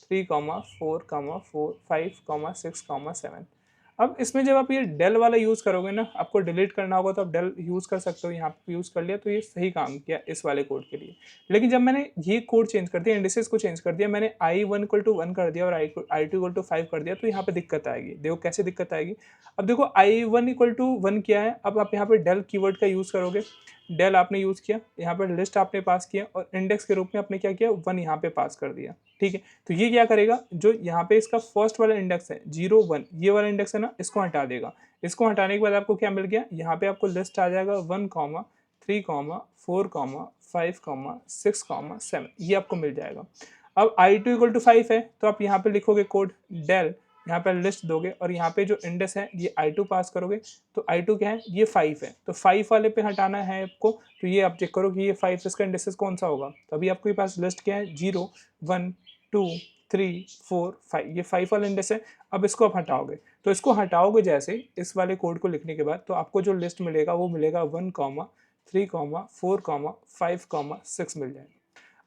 S1: 3 4 4 5 6 7। अब इसमें जब आप ये डेल वाला यूज़ करोगे ना, आपको डिलीट करना होगा तो आप डेल यूज़ कर सकते हो, यहाँ पे यूज़ कर लिया तो ये सही काम किया इस वाले कोड के लिए। लेकिन जब मैंने ये कोड चेंज कर दिया, इंडिसेस को चेंज कर दिया, मैंने I1 इक्वल टू 1 कर दिया और I2 इक्वल टू 5 कर दिया, तो यहाँ पे दिक्कत आएगी। देखो कैसे दिक्कत आएगी। अब देखो I1 इक्वल टू 1 किया है, अब आप यहाँ पे डेल कीवर्ड का यूज़ करोगे। डेल आपने यूज़ किया, यहाँ पर लिस्ट आपने पास किया, और इंडेक्स के रूप में आपने क्या किया, 1 यहाँ पे पास कर दिया, ठीक है। तो ये क्या करेगा, जो यहाँ पे इसका फर्स्ट वाला इंडेक्स है 0 1, ये वाला इंडेक्स है ना, इसको हटा देगा। इसको हटाने के बाद आपको क्या मिल गया, यहाँ पे आपको लिस्ट आ जाएगा 1 3 4 5 6 7, ये आपको मिल जाएगा। अब I2 इक्वल टू 5 है, तो आप यहाँ पे लिखोगे कोड डेल, यहाँ पे लिस्ट दोगे, और यहाँ पे जो इंडेक्स है ये I2 पास करोगे। तो I2 क्या है, ये 5 है, तो 5 वाले पे हटाना है आपको। तो ये आप चेक करो कि ये 5 इसका इंडेक्सेस कौन सा होगा। तो अभी आपके पास लिस्ट क्या है, 0 1 2 3, 4, 5, ये 5 वाला इंडेक्स है। अब इसको आप हटाओगे, तो इसको हटाओगे जैसे इस वाले कोड को लिखने के बाद, तो आपको जो लिस्ट मिलेगा वो मिलेगा 1, 3, 4, 5, 6 मिल जाएगा।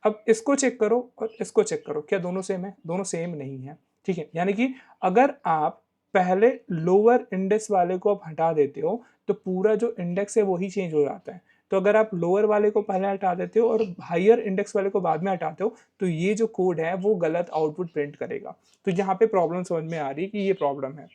S1: अब इसको चेक करो और इसको चेक करो, क्या दोनों सेम है? दोनों सेम नहीं है, ठीक है। यानी कि अगर आप पहले लोअर इंडेक्स वाले को आप हटा देते हो तो पूरा जो इंडेक्स है वही चेंज हो जाता है। तो अगर आप लोअर वाले को पहले हटा देते हो और हायर इंडेक्स वाले को बाद में हटाते हो तो ये जो कोड है वो गलत आउटपुट प्रिंट करेगा। तो यहाँ पे प्रॉब्लम समझ में आ रही है कि ये प्रॉब्लम है,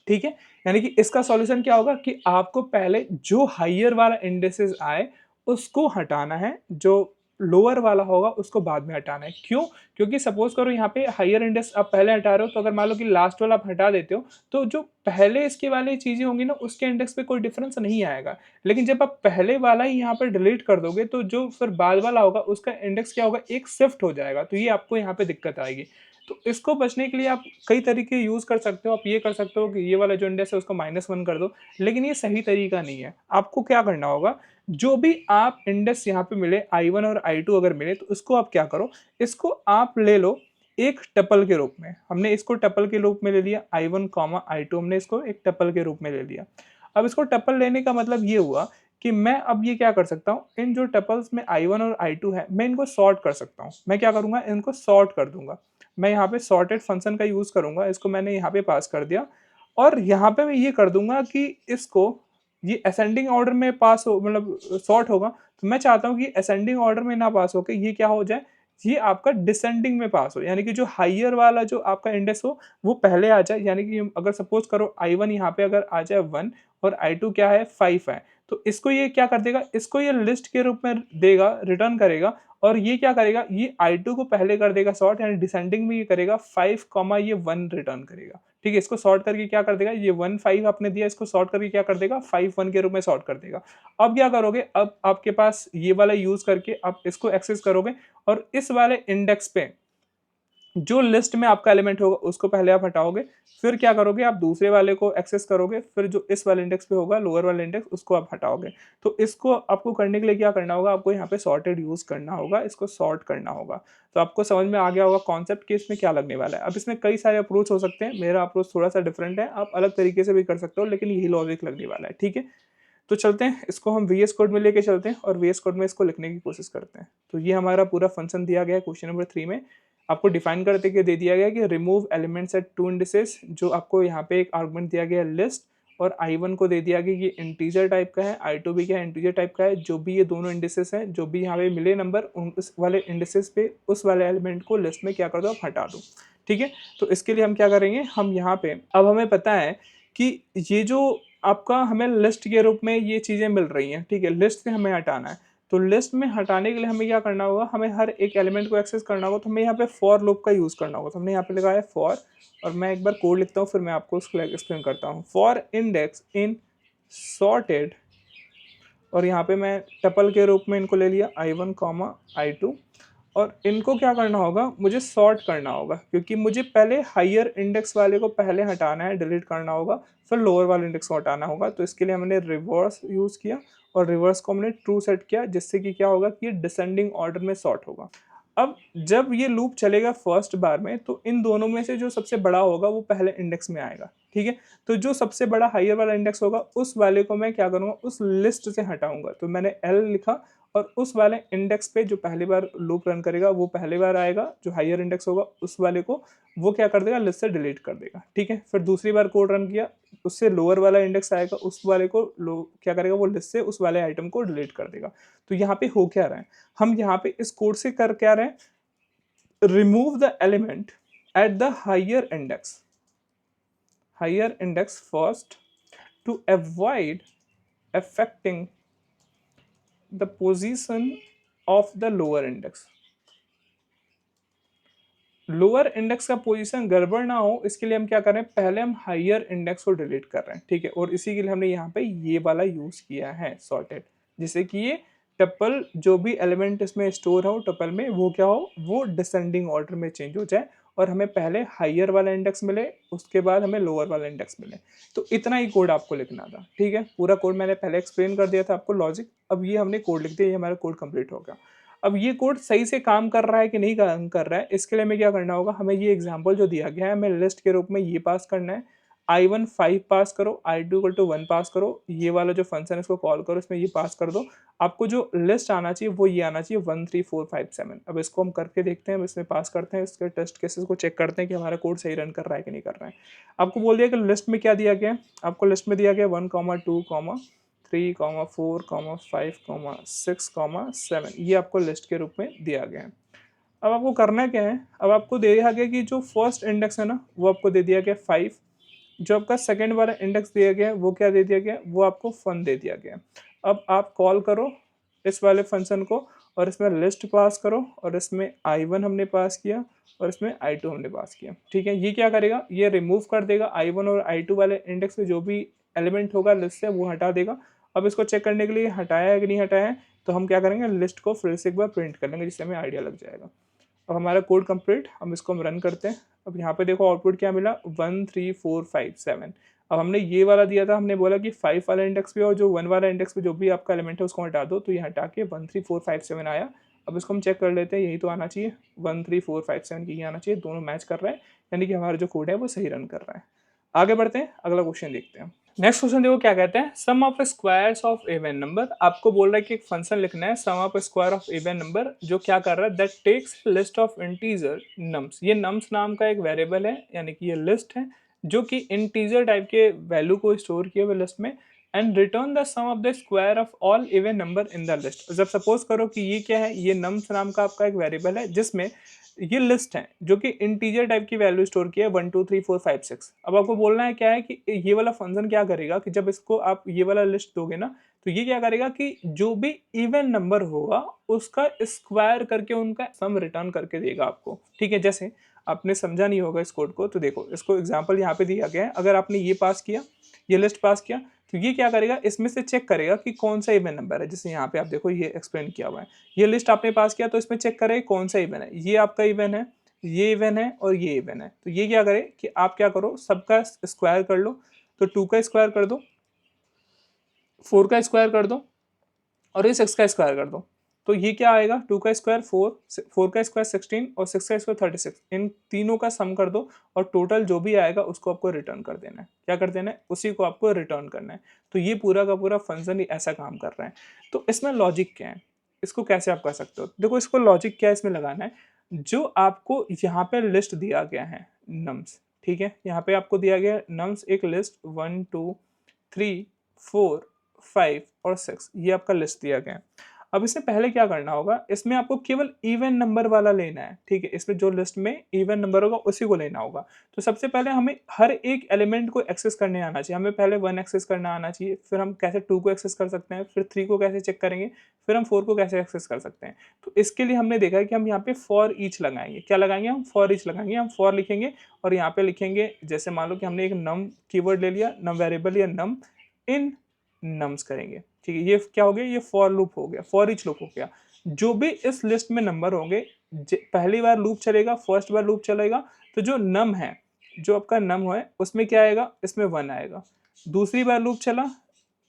S1: ठीक है। यानी कि इसका सॉल्यूशन क्या होगा कि आपको पहले जो हायर वाला इंडेक्सेस आए उसको हटाना है, जो लोअर वाला होगा उसको बाद में हटाना है। क्यों? क्योंकि सपोज करो यहाँ पे हायर इंडेक्स आप पहले हटा रहे हो, तो अगर मान लो कि लास्ट वाला आप हटा देते हो तो जो पहले इसके वाली चीजें होंगी ना उसके इंडेक्स पे कोई डिफरेंस नहीं आएगा। लेकिन जब आप पहले वाला ही यहाँ पे डिलीट कर दोगे तो जो फिर बाद वाला होगा उसका इंडेक्स क्या होगा, एक शिफ्ट हो जाएगा। तो ये आपको यहाँ पे दिक्कत आएगी। तो इसको बचने के लिए आप कई तरीके यूज कर सकते हो। आप ये कर सकते हो कि ये वाला जो इंडेक्स है उसको -1 कर दो, लेकिन ये सही तरीका नहीं है। आपको क्या करना होगा, जो भी आप इंडेक्स यहाँ पे मिले I1 और I2 अगर मिले तो इसको आप क्या करो, इसको आप ले लो एक टपल के रूप में। हमने इसको टपल के रूप में ले लिया, I1 I2 हमने इसको एक टपल के रूप में ले लिया। अब इसको टपल लेने का मतलब ये हुआ कि मैं अब ये क्या कर सकता हूँ, इन जो टपल्स में I1 और I2 है मैं इनको सॉर्ट कर सकता हूँ। मैं क्या करूंगा, इनको सॉर्ट कर दूंगा। मैं यहाँ पे सॉर्टेड फंक्शन का यूज करूंगा, इसको मैंने यहाँ पे पास कर दिया और यहाँ पे मैं ये कर दूंगा कि इसको ये असेंडिंग ऑर्डर में पास हो, मतलब सॉर्ट होगा। तो मैं चाहता हूँ कि असेंडिंग ऑर्डर में ना पास होकर ये क्या हो जाए, ये आपका डिसेंडिंग में पास हो। यानी कि जो हायर वाला जो आपका इंडेक्स हो वो पहले आ जाए। यानी कि अगर सपोज करो I1 यहाँ पे अगर आ जाए 1 और I2 क्या है 5 है, तो इसको ये क्या कर देगा, इसको ये लिस्ट के रूप में देगा, रिटर्न करेगा। और ये क्या करेगा, ये I2 को पहले कर देगा सॉर्ट, यानी डिसेंडिंग में ये करेगा 5 ये 1 रिटर्न करेगा। ठीक है, इसको सॉर्ट करके क्या कर देगा, ये 1 5 आपने दिया, इसको सॉर्ट करके क्या कर देगा 5 1 के रूप में सॉर्ट कर देगा। अब क्या करोगे, अब आपके पास ये वाला यूज करके आप इसको एक्सेस करोगे और इस वाले इंडेक्स पे जो लिस्ट में आपका एलिमेंट होगा उसको पहले आप हटाओगे। फिर क्या करोगे, आप दूसरे वाले को एक्सेस करोगे, फिर जो इस वाले इंडेक्स पे होगा लोअर वाला इंडेक्स उसको आप हटाओगे। तो इसको आपको करने के लिए क्या करना होगा, आपको यहाँ पे सॉर्टेड यूज करना होगा, इसको सॉर्ट करना होगा। तो आपको समझ में आ गया होगा कॉन्सेप्ट कि इसमें क्या लगने वाला है। अब इसमें कई सारे अप्रोच हो सकते हैं, मेरा अप्रोच थोड़ा सा डिफरेंट है, आप अलग तरीके से भी कर सकते हो, लेकिन यही लॉजिक लगने वाला है। ठीक है, तो चलते हैं, इसको हम VS कोड में लेके चलते हैं और VS कोड में इसको लिखने की कोशिश करते हैं। तो ये हमारा पूरा फंक्शन दिया गया है क्वेश्चन नंबर 3 में। आपको डिफाइन करते के दे दिया गया कि रिमूव एलिमेंट्स एट 2 इंडिसेस, जो आपको यहाँ पे एक आर्गुमेंट दिया गया है लिस्ट, और I1 को दे दिया गया कि ये इंटीजर टाइप का है, I2 भी क्या है इंटीजर टाइप का है। जो भी ये दोनों इंडिसेस हैं, जो भी यहाँ पे मिले नंबर, उस वाले इंडिसेस पे उस वाले एलिमेंट को लिस्ट में क्या कर दो, आप हटा दो। ठीक है, तो इसके लिए हम क्या करेंगे, हम यहाँ पे अब हमें पता है कि ये जो आपका हमें लिस्ट के रूप में ये चीज़ें मिल रही हैं। ठीक है, लिस्ट से हमें हटाना है, तो लिस्ट में हटाने के लिए हमें क्या करना होगा, हमें हर एक एलिमेंट को एक्सेस करना होगा। तो हमें यहाँ पे फॉर लूप का यूज़ करना होगा। तो हमने यहाँ पे लगाया फॉर, और मैं एक बार कोड लिखता हूँ फिर मैं आपको उसको एक्सप्लेन करता हूँ। फॉर इंडेक्स इन सॉर्टेड, और यहाँ पे मैं टपल के रूप में इनको ले लिया I1 I2, और इनको क्या करना होगा, मुझे सॉर्ट करना होगा, क्योंकि मुझे पहले हायर इंडेक्स वाले को पहले हटाना है, डिलीट करना होगा, फिर लोअर वाले इंडेक्स को हटाना होगा। तो इसके लिए हमने रिवर्स यूज़ किया और रिवर्स को हमने ट्रू सेट किया, जिससे कि क्या होगा कि ये डिसेंडिंग ऑर्डर में सॉर्ट होगा। अब जब ये लूप चलेगा फर्स्ट बार में, तो इन दोनों में से जो सबसे बड़ा होगा वो पहले इंडेक्स में आएगा। ठीक है, तो जो सबसे बड़ा हायर वाला इंडेक्स होगा उस वाले को मैं क्या करूँगा, उस लिस्ट से हटाऊंगा। तो मैंने L लिखा और उस वाले इंडेक्स पे जो पहली बार लूप रन करेगा वो पहली बार आएगा, जो हायर इंडेक्स होगा उस वाले को वो क्या कर देगा, लिस्ट से डिलीट कर देगा। ठीक है, फिर दूसरी बार कोड रन किया, उससे लोअर वाला इंडेक्स आएगा, उस वाले को क्या करेगा, वो लिस्ट से उस वाले आइटम को डिलीट कर देगा। तो यहाँ पे हो क्या रहा है, हम यहाँ पे इस कोड से कर क्या रहे हैं, remove the element at the higher index first to avoid affecting the position of the lower index। Lower index का पोजीशन गड़बड़ ना हो इसके लिए हम क्या कर रहे हैं, पहले हम हायर इंडेक्स को डिलीट कर रहे हैं। ठीक है, और इसी के लिए हमने यहाँ पे ये वाला यूज किया है सॉर्टेड, जिससे कि ये टपल जो भी एलिमेंट इसमें स्टोर हो टपल में वो क्या हो, वो डिसेंडिंग ऑर्डर में चेंज हो जाए, और हमें पहले हायर वाला इंडेक्स मिले उसके बाद हमें लोअर वाला इंडेक्स मिले। तो इतना ही कोड आपको लिखना था। ठीक है, पूरा कोड मैंने पहले एक्सप्लेन कर दिया था आपको लॉजिक। अब ये हमने कोड लिख दिया, ये हमारा कोड कंप्लीट हो गया। अब ये कोड सही से काम कर रहा है कि नहीं काम कर रहा है, इसके लिए हमें क्या करना होगा, हमें ये एग्जांपल जो दिया गया है हमें लिस्ट के रूप में ये पास करना है। I1 5 पास करो, I2 इक्वल टू 1 पास करो, ये वाला जो फंक्शन है इसको कॉल करो, इसमें ये पास कर दो। आपको जो लिस्ट आना चाहिए वो ये आना चाहिए 1 3 4 5 7। अब इसको हम करके देखते हैं, अब इसमें पास करते हैं, इसके टेस्ट केसेस को चेक करते हैं कि हमारा कोड सही रन कर रहा है कि नहीं कर रहा है। आपको बोल दिया कि लिस्ट में क्या दिया गया है, आपको लिस्ट में दिया गया 1 2 3 4 5 6 7, ये आपको लिस्ट के रूप में दिया गया है। अब आपको करना क्या है, अब आपको दे दिया गया कि जो फर्स्ट इंडेक्स है ना वो आपको दे दिया गया 5, जो आपका सेकंड वाला इंडेक्स दिया गया है वो क्या दे दिया गया है, वो आपको 1 दे दिया गया है। अब आप कॉल करो इस वाले फंक्शन को और इसमें लिस्ट पास करो और इसमें I1 हमने पास किया और इसमें I2 हमने पास किया। ठीक है, ये क्या करेगा, ये रिमूव कर देगा I1 और I2 वाले इंडेक्स में जो भी एलिमेंट होगा लिस्ट से वो हटा देगा। अब इसको चेक करने के लिए हटाया है कि नहीं हटाया है, तो हम क्या करेंगे, लिस्ट को फिर से एक बार प्रिंट कर लेंगे जिससे हमें आइडिया लग जाएगा। अब हमारा कोड कंप्लीट, हम इसको हम रन करते हैं। अब यहाँ पे देखो आउटपुट क्या मिला, 1 3 4 5 7। अब हमने ये वाला दिया था, हमने बोला कि 5 वाला इंडेक्स पे और जो 1 वाला इंडेक्स पे जो भी आपका एलिमेंट है उसको हटा दो, तो ये हटा के 1 3 4 5 7 आया। अब इसको हम चेक कर लेते हैं, यही तो आना चाहिए 1 3 4 5 7 की आना चाहिए, दोनों मैच कर रहा है, यानी कि हमारा जो कोड है वो सही रन कर रहा है। आगे बढ़ते हैं, अगला क्वेश्चन देखते हैं। नेक्स्ट क्वेश्चन देखो क्या कहते हैं, sum of squares of even number. आपको बोल रहा है कि एक फंक्शन लिखना है sum of square of even number, जो क्या कर रहा है, that takes list of integer nums. ये नम्स नाम का एक वेरिएबल है, यानी कि ये लिस्ट है जो कि इंटीजर टाइप के वैल्यू को स्टोर किए हुए लिस्ट में, and return the sum of the square of all even number in the list. जब सपोज करो कि ये क्या है, ये नम्स नाम का आपका एक वेरिएबल है जिसमें ये लिस्ट है जो कि इंटीजर टाइप की वैल्यू स्टोर की है 1 2 3 4 5 6। अब आपको बोलना है क्या है कि ये वाला फंक्शन क्या करेगा कि जब इसको आप ये वाला लिस्ट दोगे ना, तो ये क्या करेगा कि जो भी इवन नंबर होगा उसका स्क्वायर करके उनका सम रिटर्न करके देगा आपको। ठीक है, जैसे आपने समझा नहीं होगा इस कोड को, तो देखो इसको एग्जाम्पल यहाँ पे दिया गया है। अगर आपने ये पास किया, ये लिस्ट पास किया, तो ये क्या करेगा, इसमें से चेक करेगा कि कौन सा इवन नंबर है। जैसे यहाँ पे आप देखो ये एक्सप्लेन किया हुआ है, ये लिस्ट आपने पास किया तो इसमें चेक करें कौन सा इवन है, ये आपका इवन है, ये इवन है और ये इवन है। तो ये क्या करे कि आप क्या करो, सबका स्क्वायर कर लो। तो 2 का स्क्वायर कर दो, 4 का स्क्वायर कर दो और ये 6 का स्क्वायर कर दो। तो ये क्या आएगा, 2 का स्क्वायर 4, 4 का स्क्वायर 16 और 6 का स्क्वायर 36। इन तीनों का सम कर दो और टोटल जो भी आएगा उसको आपको रिटर्न कर देना है। क्या कर देना है, उसी को आपको रिटर्न करना है। तो ये पूरा का पूरा फंक्शन ही ऐसा काम कर रहा है। तो इसमें लॉजिक क्या है, इसको कैसे आप कर सकते हो, देखो इसको लॉजिक क्या है इसमें लगाना है, जो आपको यहाँ पे लिस्ट दिया गया है नम्स। ठीक है, यहाँ पे आपको दिया गया नम्स एक लिस्ट 1 2 3 4 5 और 6, ये आपका लिस्ट दिया गया है। अब इससे पहले क्या करना होगा, इसमें आपको केवल इवन नंबर वाला लेना है। ठीक है, इसमें जो लिस्ट में इवन नंबर होगा उसी को लेना होगा। तो सबसे पहले हमें हर एक एलिमेंट को एक्सेस करने आना चाहिए। हमें पहले 1 एक्सेस करना आना चाहिए, फिर हम कैसे 2 को एक्सेस कर सकते हैं, फिर 3 को कैसे चेक करेंगे, फिर हम 4 को कैसे एक्सेस कर सकते हैं। तो इसके लिए हमने देखा है कि हम यहाँ पे फॉर ईच लगाएंगे। क्या लगाएंगे, हम फॉर ईच लगाएंगे। हम फॉर लिखेंगे और यहाँ पे लिखेंगे, जैसे मान लो कि हमने एक नम कीवर्ड ले लिया, नम वेरिएबल या नम इन नम्स करेंगे। ठीक है, ये क्या हो गया, ये फॉर लूप हो गया, फॉर ईच लूप हो गया। जो भी इस लिस्ट में नंबर होंगे, पहली बार लूप चलेगा, फर्स्ट बार लूप चलेगा, तो जो नम है, जो आपका नम है उसमें क्या आएगा, इसमें 1 आएगा। दूसरी बार लूप चला,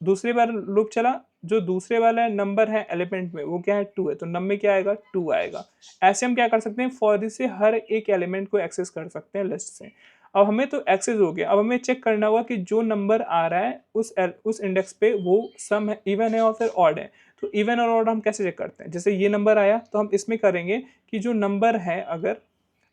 S1: दूसरी बार लूप चला, जो दूसरे वाला नंबर है एलिमेंट में वो क्या है, 2 है, तो नम में क्या आएगा, 2 आएगा। ऐसे हम क्या कर सकते हैं, फॉर से हर एक एलिमेंट को एक्सेस कर सकते हैं लिस्ट से। अब हमें तो एक्सेस हो गया, अब हमें चेक करना होगा कि जो नंबर आ रहा है उस इंडेक्स पे वो सम है, इवन है और फिर ऑड है। तो इवन और ऑड हम कैसे चेक करते हैं, जैसे ये नंबर आया तो हम इसमें करेंगे कि जो नंबर है, अगर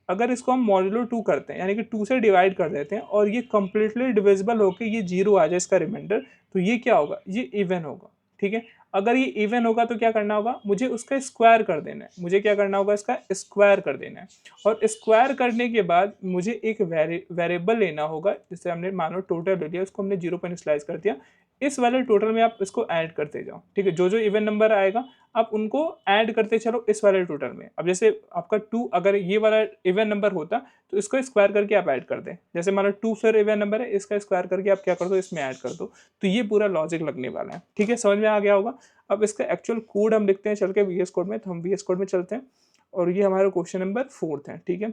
S1: अगर इसको हम मॉड्यूलो 2 करते हैं, यानी कि 2 से डिवाइड कर देते हैं और ये कंप्लीटली डिविजिबल होकर ये 0 आ जाए इसका रिमाइंडर, तो ये क्या होगा, ये इवन होगा। ठीक है, अगर ये इवन होगा तो क्या करना होगा, मुझे उसका स्क्वायर कर देना है। मुझे क्या करना होगा, इसका स्क्वायर कर देना है। और स्क्वायर करने के बाद मुझे एक वेरिएबल लेना होगा, जैसे हमने मानो टोटल ले लिया, उसको हमने 0 पर इनिशियलाइज कर दिया। इस वाले टोटल में आप इसको ऐड करते जाओ। ठीक है, जो जो इवन नंबर आएगा आप उनको ऐड करते चलो इस वाले टोटल में। अब जैसे आपका 2 अगर ये वाला इवन नंबर होता तो इसको स्क्वायर करके आप ऐड कर दें। जैसे मानो 2 फिर इवन नंबर है, इसका स्क्वायर करके आप क्या कर दो, इसमें ऐड कर दो। तो ये पूरा लॉजिक लगने वाला है। ठीक है, समझ में आ गया होगा। अब इसका एक्चुअल कोड हम लिखते हैं चल के VS कोड में, तो हम VS कोड में चलते हैं और ये हमारा क्वेश्चन नंबर 4 है। ठीक है,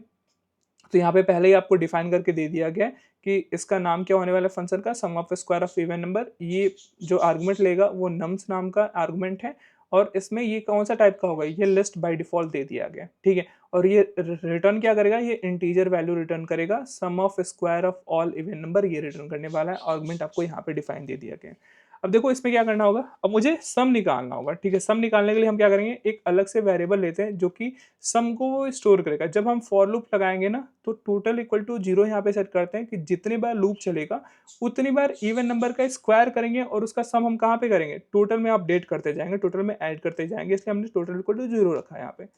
S1: तो यहाँ पे पहले ही आपको डिफाइन करके दे दिया गया है कि इसका नाम क्या होने वाला है फंक्शन का, sum of square of even number. ये जो आर्गुमेंट लेगा वो नम्स नाम का आर्गुमेंट है और इसमें ये कौन सा टाइप का होगा, ये लिस्ट बाय डिफ़ॉल्ट दे दिया गया है, ठीक है। और ये रिटर्न क्या करेगा, ये इंटीजर वैल्यू रिटर्न करेगा, sum of square of all even number ये रिटर्न करने वाला है, आर्गुमेंट आपको यहाँ पे डिफाइन दे दिया गया है। अब देखो इसमें क्या करना होगा, अब मुझे सम निकालना होगा, ठीक है। सम निकालने के लिए हम क्या करेंगे, एक अलग से वेरिएबल लेते हैं जो कि सम को वो स्टोर करेगा। जब हम फॉर लूप लगाएंगे ना, तो टोटल इक्वल टू 0 यहाँ पे सेट करते हैं कि जितनी बार लूप चलेगा उतनी बार इवन नंबर का स्क्वायर करेंगे और उसका सम हम कहाँ पे करेंगे, टोटल में अपडेट करते जाएंगे, टोटल में ऐड करते जाएंगे, इसलिए हमने टोटल इक्वल टू 0 रखा है यहाँ पे।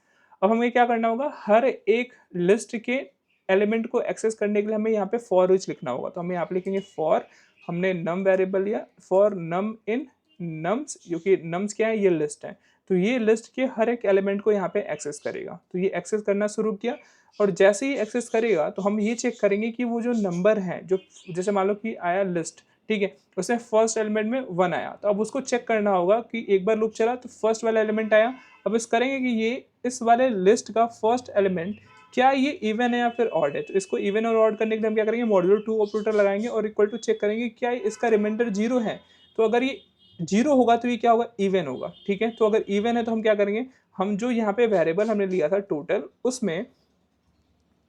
S1: अब हमें क्या करना होगा, हर एक लिस्ट के एलिमेंट को एक्सेस करने के लिए हमें यहाँ पे फॉर ईच लिखना होगा। तो हम यहाँ पे लिखेंगे फॉर, हमने नम वेरिएबल लिया, फॉर नम इन नम्स, क्योंकि नम्स क्या है, ये लिस्ट है। तो ये लिस्ट के हर एक एलिमेंट को यहाँ पे एक्सेस करेगा। तो ये एक्सेस करना शुरू किया, और जैसे ही एक्सेस करेगा तो हम ये चेक करेंगे कि वो जो नंबर है, जो जैसे मान लो कि आया लिस्ट, ठीक है, उसमें फर्स्ट एलिमेंट में 1 आया, तो अब उसको चेक करना होगा कि एक बार लूप चला तो फर्स्ट वाला एलिमेंट आया। अब इस करेंगे कि ये इस वाले लिस्ट का फर्स्ट एलिमेंट क्या ये इवन है या फिर ऑड है। तो इसको इवन और ऑड करने के लिए हम क्या करेंगे, मॉड्यूलो 2 ऑपरेटर लगाएंगे और इक्वल टू चेक करेंगे क्या इसका रिमाइंडर 0 है। तो अगर ये 0 होगा तो ये क्या होगा, इवन होगा, ठीक है। तो अगर इवन है तो हम क्या करेंगे, हम जो यहाँ पे वेरिएबल हमने लिया था टोटल, उसमें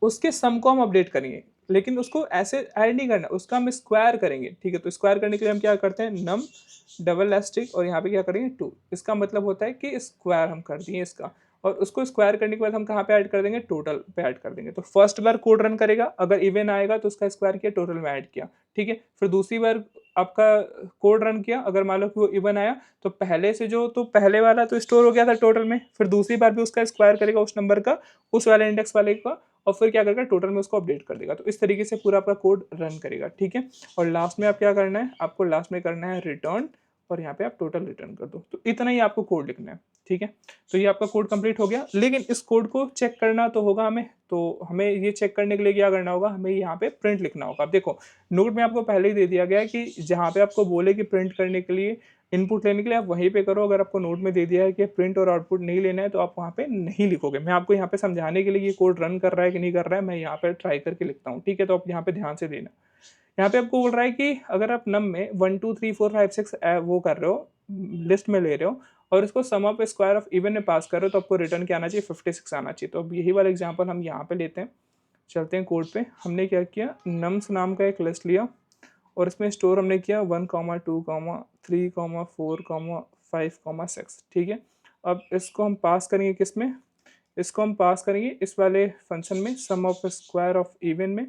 S1: उसके सम को हम अपडेट करेंगे, लेकिन उसको ऐसे ऐड नहीं करना, उसका हम स्क्वायर करेंगे, ठीक है। तो स्क्वायर करने के लिए हम क्या करते हैं, नम डबल एस्टिक और यहाँ पे क्या करेंगे 2। इसका मतलब होता है कि स्क्वायर हम कर दिए इसका, और उसको स्क्वायर करने के बाद हम कहाँ पे ऐड कर देंगे, टोटल पे ऐड कर देंगे। तो फर्स्ट बार कोड रन करेगा, अगर इवन आएगा तो उसका स्क्वायर किया, टोटल में ऐड किया, ठीक है। फिर दूसरी बार आपका कोड रन किया, अगर मान लो कि वो इवन आया तो पहले से जो, तो पहले वाला तो स्टोर हो गया था टोटल में, फिर दूसरी बार भी उसका स्क्वायर करेगा उस नंबर का, उस वाले इंडेक्स वाले का, और फिर क्या करेगा, टोटल में उसको अपडेट कर देगा। तो इस तरीके से पूरा आपका कोड रन करेगा, ठीक है। और लास्ट में आप क्या करना है, आपको लास्ट में करना है रिटर्न, और यहाँ पे आप टोटल रिटर्न कर दो। तो इतना ही आपको कोड लिखना है, ठीक है। तो ये आपका कोड कंप्लीट हो गया, लेकिन इस कोड को चेक करना तो होगा हमें। तो हमें ये चेक करने के लिए क्या करना होगा, हमें यहाँ पे प्रिंट लिखना होगा। अब देखो नोट में आपको पहले ही दे दिया गया है कि जहाँ पे आपको बोले कि प्रिंट करने के लिए, इनपुट लेने के लिए आप वहीं पे करो। अगर आपको नोट में दे दिया है कि प्रिंट और आउटपुट नहीं लेना है तो आप वहाँ पे नहीं लिखोगे। मैं आपको यहाँ पे समझाने के लिए ये कोड रन कर रहा है कि नहीं कर रहा है, मैं यहाँ पे ट्राई करके लिखता हूँ, ठीक है। तो आप यहाँ पे ध्यान से देना। यहाँ पे आपको बोल रहा है कि अगर आप नम में 1 2 3 4 5 6 वो कर रहे हो, लिस्ट में ले रहे हो, और इसको सम ऑफ स्क्वायर ऑफ इवन में पास कर रहे हो, तो आपको रिटर्न क्या आना चाहिए, 56 आना चाहिए। तो अब यही वाला एग्जाम्पल हम यहाँ पे लेते हैं, चलते हैं कोड पे। हमने क्या किया, नम्स नाम का एक लिस्ट लिया और इसमें स्टोर हमने किया 1 2 3 4 5 6, ठीक है। अब इसको हम पास करेंगे किस में, इसको हम पास करेंगे इस वाले फंक्शन में, सम ऑफ स्क्वायर ऑफ इवन में,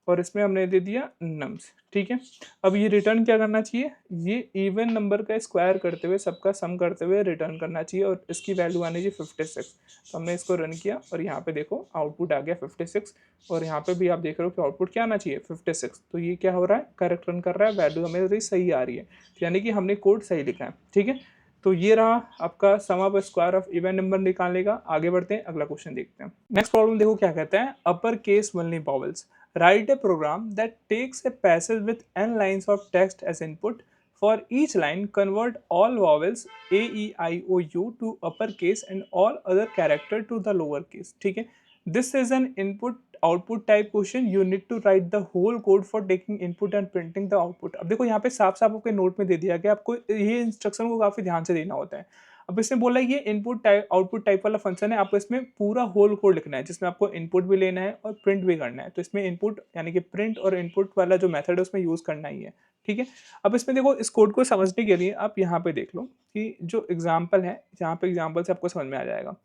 S1: और इसमें हमने दे दिया नम्स, ठीक है। अब ये रिटर्न क्या करना चाहिए, ये इवन नंबर का स्क्वायर करते हुए, सबका सम करते हुए रिटर्न करना चाहिए, और इसकी वैल्यू आनी चाहिए 56। तो हमने इसको रन किया और यहाँ पे देखो आउटपुट आ गया 56, और यहाँ पे भी आप देख रहे हो कि आउटपुट क्या आना चाहिए 56। तो ये क्या हो रहा है, करेक्ट रन कर रहा है, वैल्यू हमें सही आ रही है, यानी कि हमने कोड सही लिखा है, ठीक है। तो ये रहा आपका sum of square of even number निकालने का। आगे बढ़ते हैं, अगला क्वेश्चन देखते हैं। नेक्स्ट प्रॉब्लम देखो क्या कहता है, upper case only vowels, write a program that takes a passage with n lines of text as input. For each line, convert all vowels a, e, i, o, u to uppercase and all other character to the lowercase. ठीक है, this is an input output type question. You need to write the whole code for taking input and printing the output. अब देखो यहाँ पे साफ साफ आपके note में दे दिया गया, आपको ये इंस्ट्रक्शन को काफी ध्यान से देना होता है। अब इसमें बोला है ये इनपुट टाइप आउटपुट टाइप वाला फंक्शन है, आपको इसमें पूरा होल कोड लिखना है जिसमें आपको इनपुट भी लेना है और प्रिंट भी करना है। तो इसमें इनपुट यानी कि प्रिंट और इनपुट वाला जो मेथड है उसमें यूज़ करना ही है, ठीक है। अब इसमें देखो इस कोड को समझने के लिए आप यहाँ पे देख लो कि जो एग्जाम्पल है, यहाँ पे एग्जाम्पल से आपको समझ में आ जाएगा।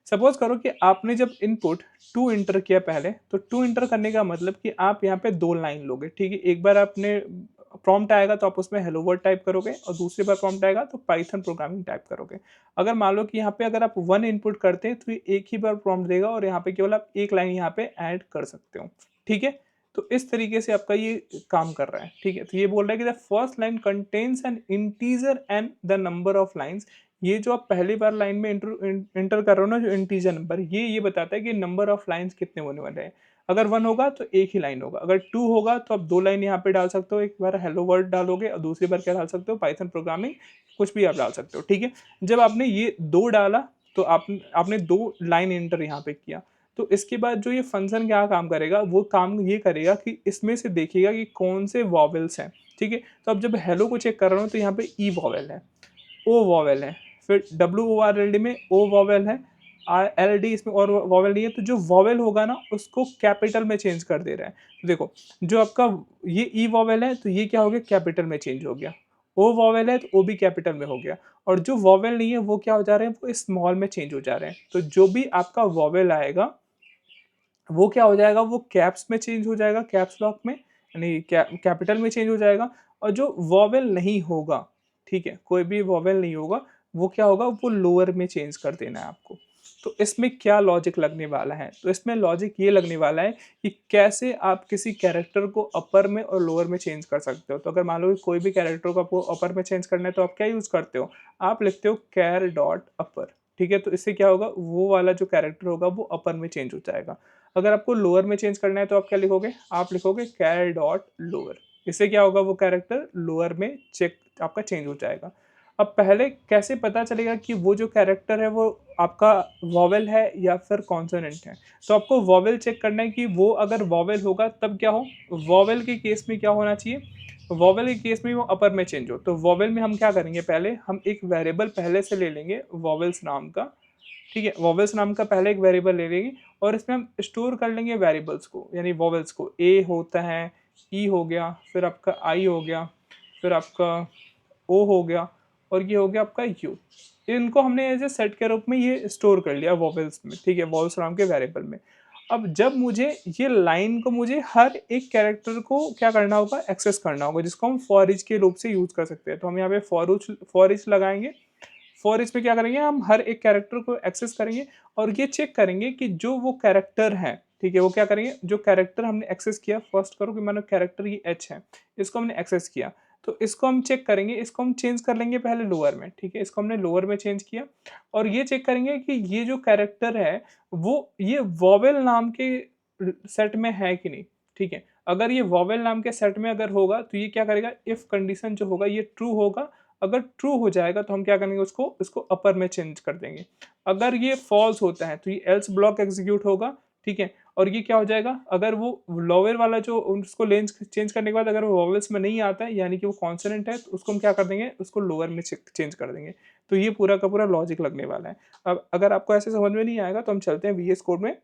S1: सपोज करो कि आपने जब इनपुट 2 इंटर किया पहले, तो 2 इंटर करने का मतलब कि आप यहाँ पे 2 लाइन लोगे, ठीक है। एक बार आपने प्रॉम्प्ट आएगा तो आप उसमें हेलो वर्ड टाइप करोगे, और दूसरी बार प्रॉम्प्ट आएगा तो पाइथन प्रोग्रामिंग टाइप करोगे। अगर मान लो कि यहाँ पे अगर आप 1 इनपुट करते हैं तो ये एक ही बार प्रॉम्प्ट देगा, और यहाँ पे केवल आप एक लाइन यहाँ पे ऐड कर सकते हो, ठीक है। तो इस तरीके से आपका ये काम कर रहा है, ठीक है। तो ये बोल रहा है कि the first line contains an integer and the number of lines. ये जो आप पहली बार लाइन में इंटर कर रहे हो ना, जो इंटीजर नंबर, ये बताता है कि नंबर ऑफ लाइन्स कितने होने वाले हैं। अगर 1 होगा तो एक ही लाइन होगा, अगर 2 होगा तो आप 2 लाइन यहाँ पे डाल सकते हो, एक बार हेलो वर्ड डालोगे और दूसरी बार क्या डाल सकते हो, पाइथन प्रोग्रामिंग, कुछ भी आप डाल सकते हो, ठीक है। जब आपने ये 2 डाला तो आपने 2 लाइन एंटर यहाँ पे किया, तो इसके बाद जो ये फंक्शन क्या काम करेगा, वो काम ये करेगा कि इसमें से देखिएगा कि कौन से वॉवेल्स हैं, ठीक है। तो अब जब हेलो को चेक कर रहा हूँ तो यहाँ पे ई वॉवेल है, ओ वॉवेल है, फिर WORLD में ओ वॉवेल है, LD इसमें और वॉवेल नहीं है, तो जो वॉवेल होगा ना उसको कैपिटल में चेंज कर दे रहा है। तो देखो जो आपका ये ई वॉवेल है तो ये क्या हो गया, कैपिटल में चेंज हो गया। ओ वॉवेल है तो ओ भी कैपिटल में हो गया, और जो वॉवेल नहीं है वो क्या हो जा रहे हैं, वो स्मॉल में चेंज हो जा रहे हैं। तो जो भी आपका वॉवेल आएगा वो क्या हो जाएगा, वो कैप्स में चेंज हो जाएगा, कैप्स लॉक में, यानी कैपिटल में चेंज हो जाएगा। और जो वॉवेल नहीं होगा, ठीक है, कोई भी वॉवेल नहीं होगा, वो क्या होगा, वो लोअर में चेंज कर देना है आपको। तो इसमें क्या लॉजिक लगने वाला है, तो इसमें लॉजिक ये लगने वाला है कि कैसे आप किसी कैरेक्टर को अपर में और लोअर में चेंज कर सकते हो। तो अगर मान लो कि कोई भी कैरेक्टर को आपको अपर में चेंज करना है तो आप क्या यूज करते हो, आप लिखते हो कैर डॉट अपर, ठीक है। तो इससे क्या होगा, वो वाला जो कैरेक्टर होगा वो अपर में चेंज हो जाएगा। अगर आपको लोअर में चेंज करना है तो आप क्या लिखोगे, आप लिखोगे कैर डॉट लोअर। इससे क्या होगा, वो कैरेक्टर लोअर में चेक आपका चेंज हो जाएगा। अब पहले कैसे पता चलेगा कि वो जो कैरेक्टर है वो आपका वॉवेल है या फिर कॉन्सोनेंट है। तो आपको वॉवेल चेक करना है कि वो अगर वॉवेल होगा तब क्या हो, वॉवेल के केस में क्या होना चाहिए, वॉवेल के केस में वो अपर में चेंज हो। तो वॉवेल में हम क्या करेंगे, पहले हम एक वेरिएबल पहले से ले लेंगे वॉवेल्स नाम का, ठीक है। वॉवेल्स नाम का पहले एक वेरिएबल ले लेंगे और इसमें हम स्टोर कर लेंगे वेरिएबल्स को, यानी वॉवेल्स को। ए होता है, ई हो गया, फिर आपका आई हो गया, फिर आपका ओ हो गया, और ये हो गया आपका यू। इनको हमने एज ए सेट के रूप में ये स्टोर कर लिया वॉवेल्स में, ठीक है, वॉवेल्स नाम के वेरिएबल में। अब जब मुझे ये लाइन को मुझे हर एक कैरेक्टर को क्या करना होगा, एक्सेस करना होगा, जिसको हम फॉर ईच के रूप से यूज कर सकते हैं। तो हम यहाँ पे फॉर ईच लगाएंगे। फॉर इसमें क्या करेंगे, हम हर एक कैरेक्टर को एक्सेस करेंगे और ये चेक करेंगे कि जो वो कैरेक्टर है, ठीक है, वो क्या करेंगे, जो कैरेक्टर हमने एक्सेस किया, फर्स्ट करो कि मानो कैरेक्टर ये एच है, इसको हमने एक्सेस किया, तो इसको हम चेक करेंगे, इसको हम चेंज कर लेंगे पहले लोअर में, ठीक है, इसको हमने लोअर में चेंज किया। और ये चेक करेंगे कि ये जो कैरेक्टर है वो ये वॉवेल नाम के सेट में है कि नहीं, ठीक है। अगर ये वॉवेल नाम के सेट में अगर होगा तो ये क्या करेगा, इफ कंडीशन जो होगा ये ट्रू होगा। अगर ट्रू हो जाएगा तो हम क्या करेंगे, उसको इसको अपर में चेंज कर देंगे। अगर ये फॉल्स होता है तो ये एल्स ब्लॉक एग्जीक्यूट होगा, ठीक है। और ये क्या हो जाएगा, अगर वो लोअर वाला जो उसको लेंस चेंज करने के बाद अगर वो वॉवेल्स में नहीं आता है, यानी कि वो कॉन्सोनेंट है, तो उसको हम क्या कर देंगे, उसको लोअर में चेंज कर देंगे। तो ये पूरा का पूरा लॉजिक लगने वाला है। अब अगर आपको ऐसे समझ में नहीं आएगा तो हम चलते हैं VS कोड में।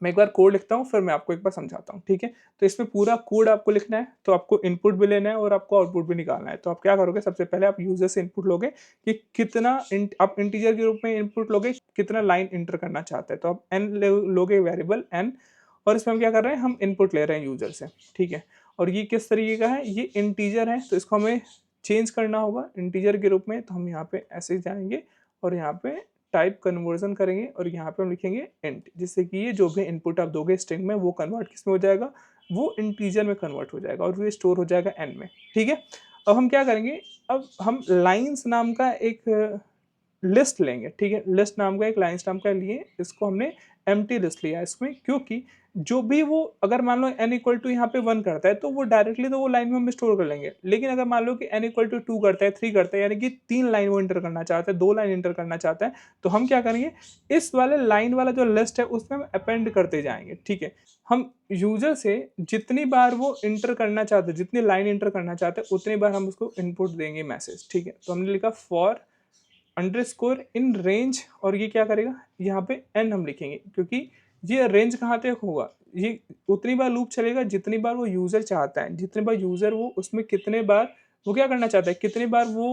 S1: मैं एक बार कोड लिखता हूँ, फिर मैं आपको एक बार समझाता हूँ, ठीक है। तो इसमें पूरा कोड आपको लिखना है, तो आपको इनपुट भी लेना है और आपको आउटपुट भी निकालना है। तो आप क्या करोगे, सबसे पहले आप यूजर से इनपुट लोगे कि कितना आप इंटीजर के रूप में इनपुट लोगे, कितना लाइन इंटर करना चाहते हैं। तो आप एन लोगे, वेरिएबल एन, और इसमें हम क्या कर रहे हैं, हम इनपुट ले रहे हैं यूजर से, ठीक है। और ये किस तरीके का है, ये इंटीजर है, तो इसको हमें चेंज करना होगा इंटीजर के रूप में। तो हम यहाँ पे ऐसे जाएंगे और यहाँ पे टाइप कन्वर्जन करेंगे और यहाँ पे हम लिखेंगे इंट, जिससे कि ये जो भी इनपुट आप दोगे स्ट्रिंग में वो कन्वर्ट किस में हो जाएगा, वो इंटीजर में कन्वर्ट हो जाएगा और ये स्टोर हो जाएगा एन में, ठीक है। अब हम क्या करेंगे, अब हम लाइंस नाम का एक लिस्ट लेंगे, ठीक है। लिस्ट नाम का एक लाइंस नाम का लिए, इसको हमने एम्प्टी लिस्ट लिया इसमें, क्योंकि जो भी वो अगर मान लो n इक्वल टू यहाँ पे 1 करता है तो वो डायरेक्टली तो वो लाइन में हम स्टोर कर लेंगे। लेकिन अगर मान लो कि n इक्वल टू 2 करता है, 3 करता है, यानी कि 3 लाइन वो इंटर करना चाहता है, 2 लाइन इंटर करना चाहता है, तो हम क्या करेंगे, इस वाले लाइन वाला जो लिस्ट है उसमें हम अपेंड करते जाएंगे, ठीक है। हम यूजर से जितनी बार वो इंटर करना चाहते हैं, जितनी लाइन इंटर करना चाहते हैं, उतनी बार हम उसको इनपुट देंगे मैसेज, ठीक है। तो हमने लिखा फॉर अंडरस्कोर इन रेंज, और ये क्या करेगा, यहाँ पे एन हम लिखेंगे, क्योंकि ये रेंज कहाँ तक होगा, ये उतनी बार लूप चलेगा जितनी बार वो यूज़र चाहता है, जितनी बार यूज़र वो उसमें कितने बार वो क्या करना चाहता है, कितनी बार वो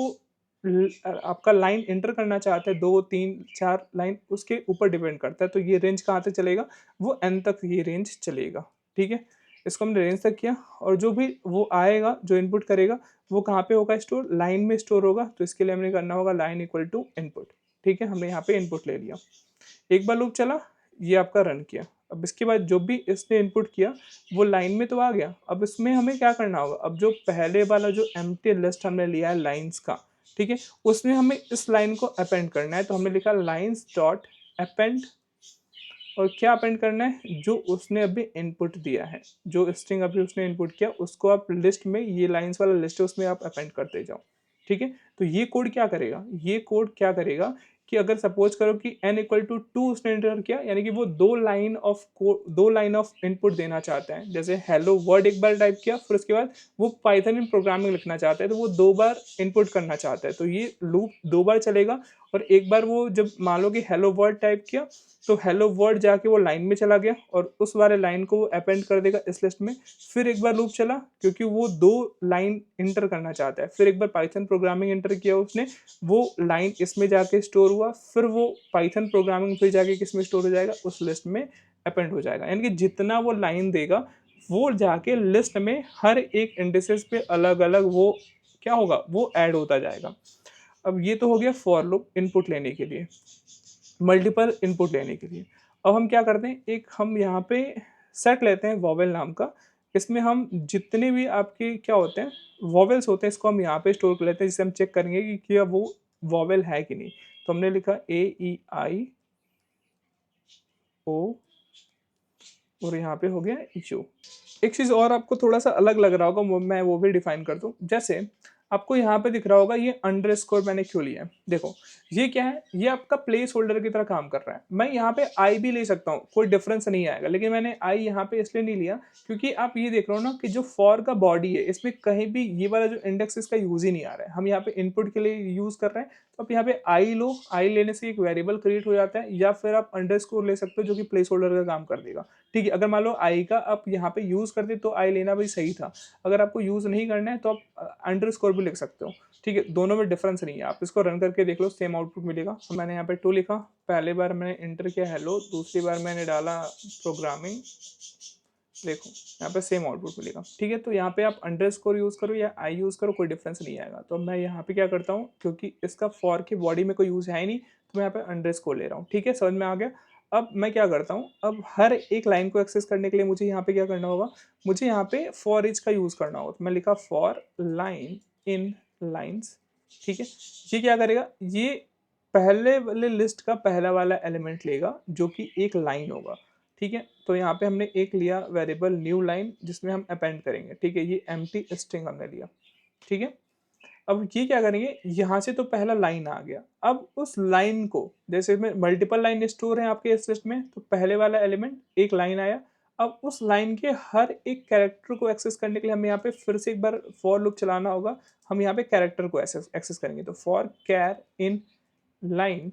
S1: आपका लाइन इंटर करना चाहता है, 2 3 4 लाइन, उसके ऊपर डिपेंड करता है। तो ये रेंज कहाँ तक चलेगा, वो एन तक ये रेंज चलेगा, ठीक है। इसको हमने रेंज तक किया, और जो भी वो आएगा, जो इनपुट करेगा, वो कहाँ पे होगा स्टोर, लाइन में स्टोर होगा। तो इसके लिए हमने करना होगा लाइन इक्वल टू इनपुट, ठीक है। हमने यहाँ पे इनपुट ले लिया, एक बार लूप चला, ये आपका रन किया। अब इसके बाद जो भी इसने इनपुट किया वो लाइन में तो आ गया। अब इसमें हमें क्या करना होगा, अब जो पहले वाला जो एम्प्टी लिस्ट हमने लिया है लाइन्स का, ठीक है, उसमें हमें इस लाइन को अपेंड करना है। तो हमने लिखा लाइन्स डॉट अपेंड, और क्या अपेंड करना है, जो उसने अभी इनपुट दिया है, जो स्ट्रिंग अभी उसने इनपुट किया उसको आप लिस्ट में, ये लाइंस वाला लिस्ट है उसमें आप अपेंड करते जाओ, ठीक है। तो ये कोड क्या करेगा, ये कोड क्या करेगा कि अगर सपोज़ करो कि n इक्वल टू 2 उसने एंटर किया, यानी कि वो 2 लाइन ऑफ इनपुट देना चाहता है। जैसे हेलो वर्ल्ड एक बार टाइप किया, फिर उसके बाद वो पाइथन में प्रोग्रामिंग लिखना चाहता है, तो वो 2 बार इनपुट करना चाहता है। तो ये लूप 2 बार चलेगा, और एक बार वो जब मान लो कि हेलो वर्ल्ड टाइप किया, तो हेलो वर्ल्ड जाके वो लाइन में चला गया और उस वाले लाइन को वो अपेंड कर देगा इस लिस्ट में। फिर एक बार लूप चला, क्योंकि वो 2 लाइन एंटर करना चाहता है। फिर एक बार पाइथन प्रोग्रामिंग एंटर किया उसने, वो लाइन इसमें जाके स्टोर हुआ, फिर वो पाइथन प्रोग्रामिंग फिर जाके किसमें स्टोर हो जाएगा, उस लिस्ट में अपेंड हो जाएगा। यानी कि जितना वो लाइन देगा, वो जाके लिस्ट में हर एक इंडिसेस पे अलग-अलग वो क्या होगा, वो ऐड होता जाएगा। अब ये तो हो गया फॉर लूप इनपुट लेने के लिए, मल्टीपल इनपुट लेने के लिए। अब हम क्या करते हैं, एक हम यहाँ पे सेट लेते हैं वोवेल नाम का। इसमें हम जितने भी आपके क्या होते हैं, वोवेल्स होते हैं, इसको हम यहाँ पे स्टोर कर लेते हैं, जिससे हम चेक करेंगे कि क्या वो वोवेल है कि नहीं। तो हमने लिखा ए ई आई ओ, और यहाँ पे हो गया यू। एक चीज़ और आपको थोड़ा-सा अलग लग रहा होगा, वो मैं वो भी डिफाइन कर दूँ। जैसे आपको यहाँ पे दिख रहा होगा ये अंडरस्कोर मैंने क्यों लिया है? देखो, ये क्या है? ये आपका प्लेस होल्डर की तरह काम कर रहा है। मैं यहाँ पे आई भी ले सकता हूँ, कोई डिफरेंस नहीं आएगा। लेकिन मैंने आई यहाँ पे इसलिए नहीं लिया, क्योंकि आप ये देख रहे हो ना कि जो फॉर का बॉडी है, इसमें कहीं भी ये वाला जो इंडेक्स इसका यूज़ ही नहीं आ रहा है। हम यहाँ पे इनपुट के लिए यूज़ कर रहे हैं, तो आप यहाँ पे आई लो, आई लेने से एक वेरिएबल क्रिएट हो जाता है, या फिर आप अंडरस्कोर ले सकते हो जो कि प्लेस होल्डर का काम कर देगा। ठीक है, अगर मान लो आई का आप यहाँ पे यूज़ करते तो आई लेना भी सही था। अगर आपको यूज़ नहीं करना है तो आप अंडरस्कोर भी लिख सकते हो। ठीक है, दोनों में डिफरेंस नहीं है। आप इसको रन करके देख लो, सेम आउटपुट मिलेगा। तो मैंने यहाँ पे 2 लिखा, पहली बार मैंने एंटर किया हेलो, दूसरी बार मैंने डाला प्रोग्रामिंग, देखो यहाँ पे सेम आउटपुट मिलेगा। ठीक है, तो यहाँ पे आप अंडरस्कोर यूज़ करो या आई यूज़ करो, कोई डिफरेंस नहीं आएगा। तो मैं यहाँ पे क्या करता हूँ, क्योंकि इसका फॉर की बॉडी में कोई यूज़ है ही नहीं, तो मैं यहाँ पे अंडरस्कोर ले रहा हूँ। ठीक है, समझ में आ गया। अब मैं क्या करता हूँ, अब हर एक लाइन को एक्सेस करने के लिए मुझे यहाँ पे क्या करना होगा, मुझे यहाँ पे फॉर ईच का यूज़ करना होगा। तो मैं लिखा फॉर लाइन इन लाइन्स। ठीक है, ये क्या करेगा, ये पहले वाले लिस्ट का पहला वाला एलिमेंट लेगा जो कि एक लाइन होगा। ठीक है, तो यहाँ पे हमने एक लिया वेरिएबल न्यू लाइन, जिसमें हम अपेंड करेंगे। ठीक है, ये एम्प्टी स्ट्रिंग हमने लिया। ठीक है, अब ये क्या करेंगे, यहाँ से तो पहला लाइन आ गया। अब उस लाइन को, जैसे में मल्टीपल लाइन स्टोर है आपके इस लिस्ट में, तो पहले वाला एलिमेंट एक लाइन आया। अब उस लाइन के हर एक कैरेक्टर को एक्सेस करने के लिए हमें यहाँ पे फिर से एक बार फॉर लूप चलाना होगा। हम यहाँ पे कैरेक्टर को एक्सेस करेंगे, तो फॉर कैर इन लाइन,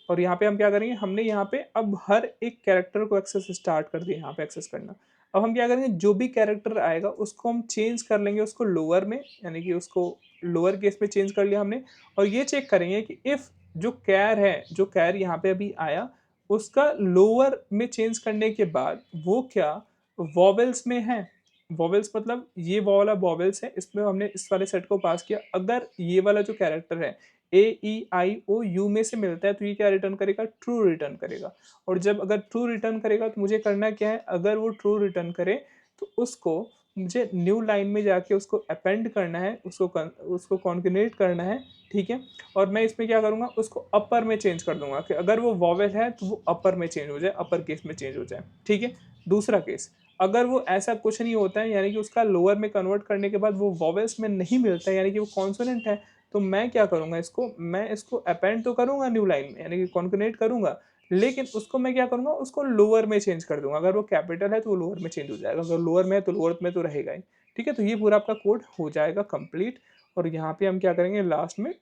S1: और यहाँ पे हम क्या करेंगे, हमने यहाँ पे अब हर एक कैरेक्टर को एक्सेस स्टार्ट कर दिया, यहाँ पे एक्सेस करना। अब हम क्या करेंगे, जो भी कैरेक्टर आएगा उसको हम चेंज कर लेंगे, उसको लोअर में, यानी कि उसको लोअर केस में चेंज कर लिया हमने। और ये चेक करेंगे कि इफ़ जो कैर है, जो कैर यहाँ पे अभी आया, उसका लोअर में चेंज करने के बाद वो क्या वॉवेल्स में है। वॉवेल्स मतलब ये वाला वॉवेल्स है, इसमें हमने इस वाले सेट को पास किया। अगर ये वाला जो कैरेक्टर है ए ई आई ओ यू में से मिलता है, तो ये क्या रिटर्न करेगा, ट्रू रिटर्न करेगा। और जब अगर ट्रू रिटर्न करेगा तो मुझे करना क्या है, अगर वो ट्रू रिटर्न करे तो उसको मुझे न्यू लाइन में जाके उसको अपेंड करना है, उसको कॉन्केनेट करना है। ठीक है, और मैं इसमें क्या करूँगा, उसको अपर में चेंज कर दूंगा कि अगर वो वॉवेल है तो वो अपर में चेंज हो जाए, अपर केस में चेंज हो जाए। ठीक है, दूसरा केस, अगर वो ऐसा कुछ नहीं होता है, यानी कि उसका लोअर में कन्वर्ट करने के बाद वो वॉवेल्स में नहीं मिलता है, यानी कि वो कॉन्सोनेंट है, तो मैं क्या करूँगा, मैं इसको अपेंड तो करूँगा न्यू लाइन में, यानी कि कॉन्केनेट करूँगा, लेकिन उसको मैं क्या करूँगा, उसको लोअर में चेंज कर दूँगा। अगर वो कैपिटल है तो वो लोअर में चेंज हो जाएगा, अगर लोअर में है तो लोअर में तो रहेगा ही। ठीक है, तो ये पूरा आपका कोड हो जाएगा कंप्लीट। और यहाँ पे हम क्या करेंगे लास्ट में,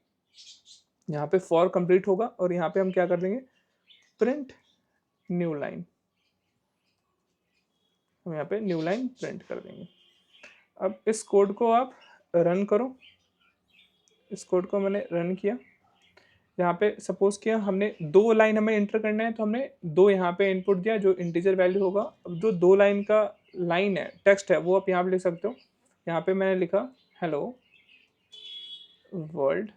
S1: यहाँ पे फॉर कंप्लीट होगा और यहाँ पे हम क्या कर देंगे, प्रिंट न्यू लाइन। हम यहाँ पे न्यू लाइन प्रिंट कर देंगे। अब इस कोड को आप रन करो। इस कोड को मैंने रन किया। यहाँ पे सपोज किया हमने 2 लाइन हमें एंटर करना है, तो हमने 2 यहाँ पे इनपुट दिया जो इंटीजर वैल्यू होगा। अब जो 2 लाइन का लाइन है, टेक्स्ट है, वो आप यहाँ पे लिख सकते हो। यहाँ पे मैंने लिखा हेलो वर्ल्ड।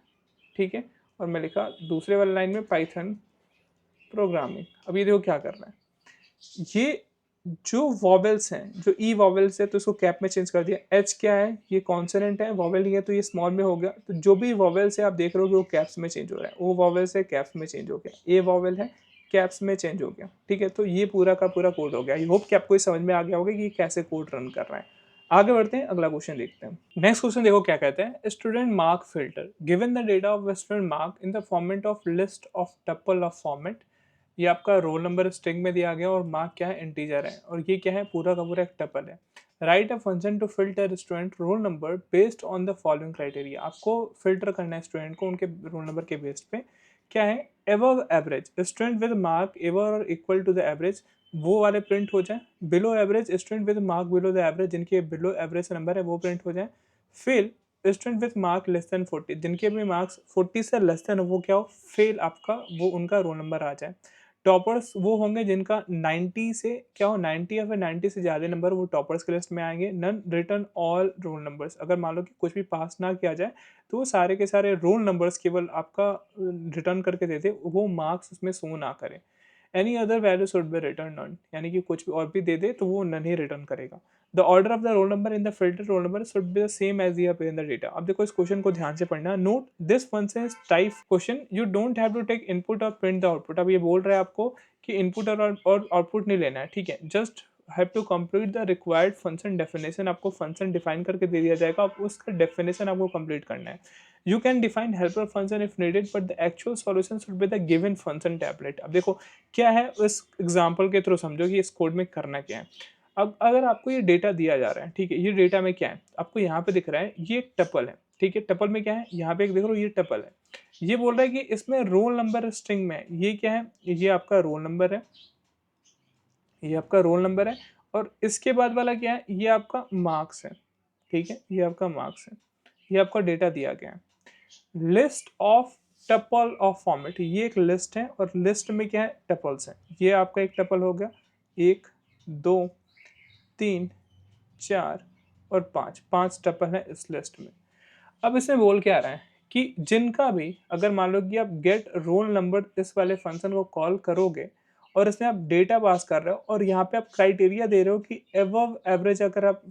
S1: ठीक है, और मैं लिखा दूसरे वाले लाइन में पाइथन प्रोग्रामिंग। अब ये देखो क्या करना है, ये जो वॉवेल्स हैं, जो ई वॉवेल्स है, तो इसको कैप में चेंज कर दिया। एच क्या है, ये कॉन्सोनेंट है, वॉवेल नहीं है तो ये स्मॉल में हो गया। तो जो भी वॉवेल्स है आप देख रहे हो कि वो कैप्स में चेंज हो रहा है, वो वॉवेल्स है कैप्स में चेंज हो गया, ए वॉवेल है कैप्स में चेंज हो गया। ठीक है, तो ये पूरा का पूरा कोड हो गया। आई होप कि आपको ये समझ में आ गया होगा कि ये कैसे कोड रन कर रहा है। आगे बढ़ते हैं, अगला क्वेश्चन देखते हैं। नेक्स्ट क्वेश्चन देखो क्या कहते हैं, student mark filter given the data of student mark in the format of list of tuple of format. ये आपका रोल नंबर स्ट्रिंग में दिया गया और मार्क क्या है, इंटीजर है, और ये क्या है, पूरा का पूरा एक टपल है। Write a function to filter student roll number based on the following criteria. आपको फिल्टर करना है स्टूडेंट को उनके रोल नंबर के बेस्ड पे। क्या है, above average student with mark ever और इक्वल टू द एवरेज, वो वाले प्रिंट हो जाए। Below average student with mark below the average, जिनके बिलो एवरेज नंबर है वो प्रिंट हो जाए। Fail student with mark less than 40, जिनके भी मार्क्स 40 से लेस देन वो क्या हो, फेल आपका वो उनका रोल नंबर आ जाए। टॉपर्स वो होंगे जिनका 90 से क्या हो, 90 या फिर 90 से ज़्यादा नंबर, वो टॉपर्स की लिस्ट में आएंगे। None return all roll numbers, अगर मान लो कि कुछ भी पास ना किया जाए तो वो सारे के सारे रोल नंबर्स केवल आपका रिटर्न करके देते, वो मार्क्स उसमें शो ना करें। Any other value should be return none, यानी कि कुछ भी और भी दे दे तो वो नन ही रिटर्न करेगा। The order of the roll number in the filter roll number should be the same as they appear in the data. अब देखो इस क्वेश्चन को ध्यान से पढ़ना। Note this function is type question, you don't have to take input और print the output. अब ये बोल रहा है आपको कि इनपुट और आउटपुट नहीं लेना है, ठीक है, just have to complete the required function definition. आपको फंक्शन डिफाइन करके दे दिया जाएगा, आप उसका डेफिनेशन आपको कंप्लीट करना है। You can define helper function if needed but the actual solution should be the given function tablet. अब देखो क्या है, इस एग्जांपल के थ्रू समझो कि इस कोड में करना क्या है। अब अगर आपको ये डेटा दिया जा रहा है, ठीक है, ये डेटा में क्या है, आपको यहाँ पे दिख रहा है ये एक टपल है, ठीक है, टपल में क्या है, यहाँ पे एक देख लो ये टपल है। ये बोल रहा है कि इसमें रोल नंबर स्ट्रिंग में है, ये क्या है, ये आपका रोल नंबर है, ये आपका रोल नंबर है, और इसके बाद वाला क्या है, ये आपका मार्क्स है, ठीक है, ये आपका मार्क्स है, ये आपका डेटा दिया गया है। List of tuple of format, ये एक लिस्ट है और लिस्ट में क्या है, टपल्स है। ये आपका एक टपल हो गया, 1 2 3 4 और 5, 5 टपल है इस लिस्ट में। अब इसमें बोल क्या रहा है कि जिनका भी, अगर मान लो कि आप गेट रोल नंबर इस वाले फंक्शन को कॉल करोगे और इसमें आप डेटा पास कर रहे हो और यहाँ पे आप क्राइटेरिया दे रहे हो कि एवव एवरेज अगर आप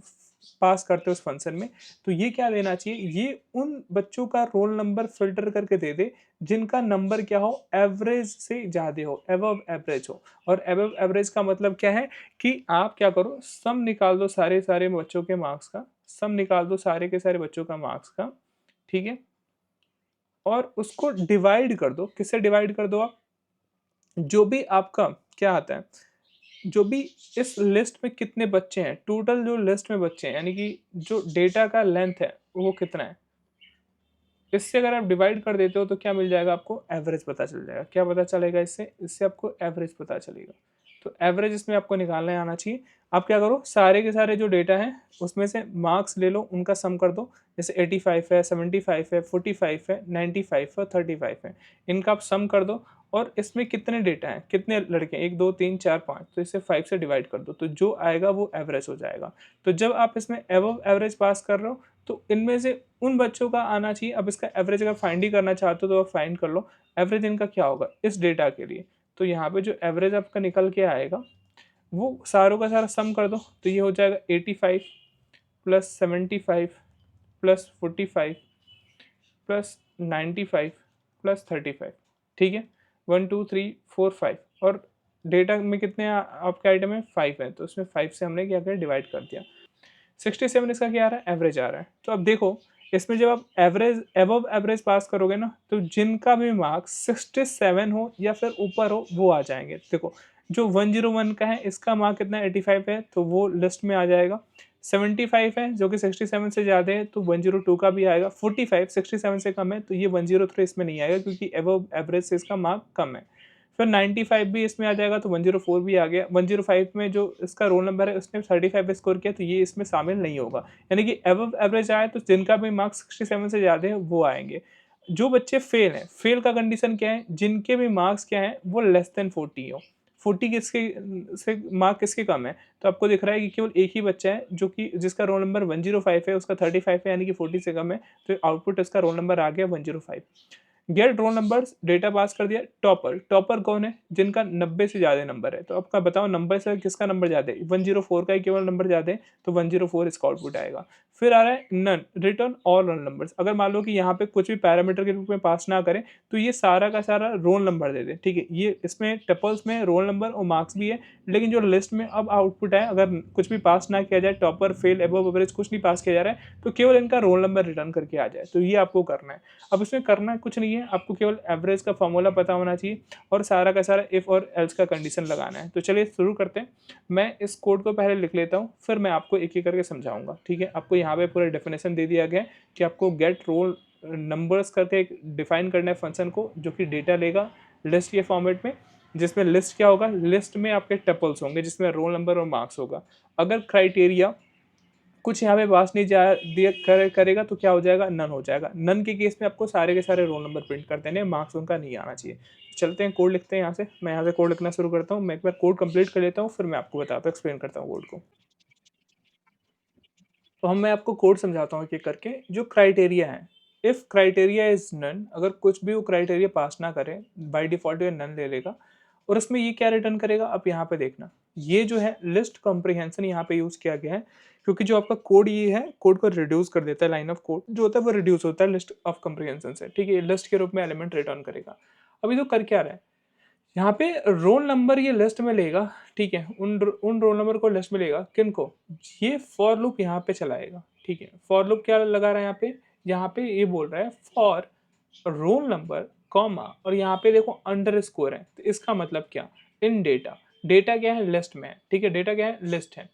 S1: पास करते हो उस फंक्शन में, तो ये क्या देना चाहिए, ये उन बच्चों का रोल नंबर फिल्टर करके दे दे जिनका नंबर क्या हो, एवरेज से ज़्यादा हो, एवव एवरेज हो। और एवव एवरेज का मतलब क्या है कि आप क्या करो, सम निकाल दो सारे सारे बच्चों के मार्क्स का, सम निकाल दो सारे के सारे बच्चों का मार्क्स का, ठीक है, और उसको डिवाइड कर दो। किससे डिवाइड कर दो आप, जो भी आपका क्या आता है, जो भी इस लिस्ट में कितने बच्चे हैं, टोटल जो लिस्ट में बच्चे हैं, यानी कि जो डेटा का लेंथ है वो कितना है, इससे अगर आप डिवाइड कर देते हो तो क्या मिल जाएगा आपको, एवरेज पता चल जाएगा। क्या पता चलेगा इससे, इससे आपको एवरेज पता चलेगा। तो एवरेज इसमें आपको निकालने आना चाहिए। आप क्या करो, सारे के सारे जो डेटा हैं उसमें से मार्क्स ले लो, उनका सम कर दो। जैसे 85 है, 75 है, 45 है, 95 है, 35 है, इनका आप सम कर दो। और इसमें कितने डेटा हैं, कितने लड़के हैं, 1 2 3 4 5, तो इसे 5 से डिवाइड कर दो, तो जो आएगा वो एवरेज हो जाएगा। तो जब आप इसमें एवव एवरेज पास कर रहे हो तो इनमें से उन बच्चों का आना चाहिए। अब इसका एवरेज अगर फाइंड ही करना चाहते हो तो आप फाइंड कर लो एवरेज इनका क्या होगा इस डेटा के लिए। तो यहाँ पे जो एवरेज आपका निकल के आएगा वो सारों का सारा सम कर दो, तो ये हो जाएगा 85 प्लस 75 प्लस 45 प्लस 95 प्लस 35, ठीक है, 1 2 3 4 5, और डेटा में कितने आपके आइटम है, 5 है, तो उसमें 5 से हमने क्या किया, डिवाइड कर दिया। 67 इसका क्या आ रहा है, एवरेज आ रहा है। तो अब देखो इसमें जब आप एवरेज एबव एवरेज पास करोगे ना, तो जिनका भी मार्क्स 67 हो या फिर ऊपर हो वो आ जाएंगे। देखो जो 101 का है इसका मार्क कितना है, 85 है, तो वो लिस्ट में आ जाएगा। 75 है जो कि 67 से ज़्यादा है, तो 102 का भी आएगा। 45 67 से कम है, तो ये 103 इसमें नहीं आएगा क्योंकि एबव एवरेज से इसका मार्क कम है। फिर 95 भी इसमें आ जाएगा, तो 104 भी आ गया। 105 में जो इसका रोल नंबर है उसने 35 स्कोर किया, तो ये इसमें शामिल नहीं होगा। यानी कि एबव एवरेज आए तो जिनका भी मार्क्स 67 से ज़्यादा है वो आएंगे। जो बच्चे फेल हैं, फेल का कंडीशन क्या है, जिनके भी मार्क्स क्या है वो लेस देन 40 हो। 40 किसके से मार्क किसके कम है, तो आपको दिख रहा है कि केवल एक ही बच्चा है जो कि जिसका रोल नंबर 105 है, उसका 35 है, यानी कि 40 से कम है, तो आउटपुट इसका रोल नंबर आ गया 105। Get roll numbers, data pass कर दिया। टॉपर, टॉपर कौन है? जिनका 90 से ज़्यादा नंबर है। तो आपका बताओ 90 से किसका नंबर ज़्यादा है? 104 का ही केवल नंबर ज़्यादा है, तो 104 इसका आउटपुट आएगा। फिर आ रहा है none, return all roll numbers. अगर मान लो कि यहाँ पे कुछ भी पैरामीटर के रूप में पास ना करें, तो ये सारा का सारा रोल नंबर दे दे, ठीक है। ये इसमें टपल्स में रोल नंबर और मार्क्स भी है, लेकिन जो लिस्ट में अब आउटपुट है, अगर कुछ भी पास ना किया जाए, टॉपर, फेल, अबव एवरेज कुछ नहीं पास किया जा रहा है, तो केवल इनका रोल नंबर रिटर्न करके आ जाए। तो ये आपको करना है। अब इसमें करना कुछ नहीं है, आपको केवल एवरेज का फॉर्मूला पता होना चाहिए और सारा का सारा इफ़ और एल्स का कंडीशन लगाना है। तो चलिए शुरू करते हैं। मैं इस कोड को पहले लिख लेता हूँ, फिर मैं आपको एक-एक करके समझाऊँगा, ठीक है। आपको यहाँ पे पूरा डेफिनेशन दे दिया गया है कि आपको गेट रोल नंबर्स करके एक डिफाइन करना है फंक्शन को, जो कि डेटा लेगा लिस्ट के फॉर्मेट में, जिसमें लिस्ट क्या होगा, लिस्ट में आपके टपल्स होंगे जिसमें रोल नंबर और मार्क्स होगा। अगर क्राइटेरिया कुछ यहाँ पे पास नहीं जा दिया करेगा तो क्या हो जाएगा, नन हो जाएगा। नन के केस में आपको सारे के सारे रोल नंबर प्रिंट कर देने, मार्क्स उनका नहीं आना चाहिए। चलते हैं कोड लिखते हैं यहाँ से। मैं यहाँ से कोड लिखना शुरू करता हूँ। मैं एक बार कोड कंप्लीट कर लेता हूँ, फिर मैं आपको बताता हूँ, एक्सप्लेन करता हूँ कोड को। तो मैं आपको कोड समझाता हूँ एक-एक करके। जो क्राइटेरिया है, इफ़ क्राइटेरिया इज़ नन, अगर कुछ भी वो क्राइटेरिया पास ना करे, बाय डिफ़ॉल्ट ये नन ले लेगा। और उसमें ये क्या रिटर्न करेगा, आप यहाँ पे देखना। ये जो है लिस्ट कॉम्प्रिहेंशन यहाँ पे यूज़ किया गया है, क्योंकि जो आपका कोड ये है, कोड को रिड्यूस कर देता है। लाइन ऑफ कोड जो होता है वो रिड्यूस होता है लिस्ट ऑफ कॉम्प्रिहेंशन से, ठीक है। लिस्ट के रूप में एलिमेंट रिटर्न करेगा। अभी तो कर क्या रहा है, यहाँ पे रोल नंबर ये लिस्ट में लेगा, ठीक है। उन रोल नंबर को लिस्ट में लेगा, किनको? ये फॉर लूप यहाँ पे चलाएगा, ठीक है। फॉर लूप क्या लगा रहा है यहाँ पे? यहाँ पे ये बोल रहा है फॉर रोल नंबर कॉमा, और यहाँ पे देखो अंडरस्कोर है, तो इसका मतलब क्या? इन डेटा, डेटा क्या है, लिस्ट में है, ठीक है। डेटा क्या है, लिस्ट है।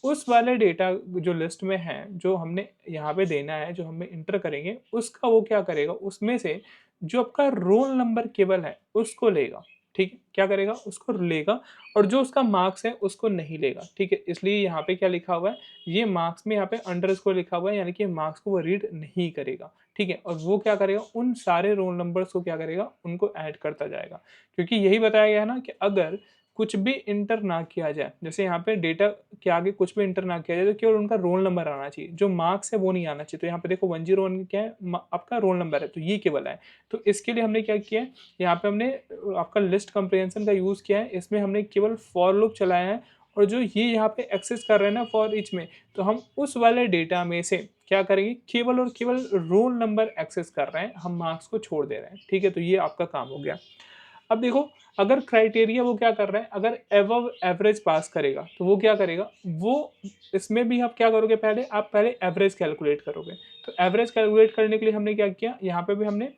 S1: उस वाले डेटा जो लिस्ट में है, जो हमने यहाँ पे देना है, जो हमें इंटर करेंगे, उसका वो क्या करेगा, उसमें से जो आपका रोल नंबर केवल है उसको लेगा, ठीक है। क्या करेगा, उसको लेगा, और जो उसका मार्क्स है उसको नहीं लेगा, ठीक है। इसलिए यहाँ पे क्या लिखा हुआ है, ये मार्क्स में यहाँ पे अंडरस्कोर लिखा हुआ है, यानी कि मार्क्स को वो रीड नहीं करेगा, ठीक है। और वो क्या करेगा, उन सारे रोल नंबर्स को क्या करेगा, उनको ऐड करता जाएगा। क्योंकि यही बताया गया है ना कि अगर कुछ भी इंटर ना किया जाए, जैसे यहाँ पे डेटा के आगे कुछ भी इंटर ना किया जाए, तो केवल उनका रोल नंबर आना चाहिए, जो मार्क्स है वो नहीं आना चाहिए। तो यहाँ पे देखो 101 क्या है, आपका रोल नंबर है, तो ये केवल है। तो इसके लिए हमने क्या किया है, यहाँ पे हमने आपका लिस्ट कंप्रिहेंशन का यूज़ किया है। इसमें हमने केवल फॉर लूप चलाया है, और जो ये यहाँ पे एक्सेस कर रहे हैं ना फॉर ईच में, तो हम उस वाले डेटा में से क्या करेंगे, केवल और केवल रोल नंबर एक्सेस कर रहे हैं, हम मार्क्स को छोड़ दे रहे हैं, ठीक है। तो ये आपका काम हो गया। अब देखो, अगर क्राइटेरिया वो क्या कर रहा है, अगर एबव एवरेज पास करेगा, तो वो क्या करेगा, वो इसमें भी आप क्या करोगे, पहले आप पहले एवरेज कैलकुलेट करोगे। तो एवरेज कैलकुलेट करने के लिए हमने क्या किया, यहाँ पे भी हमने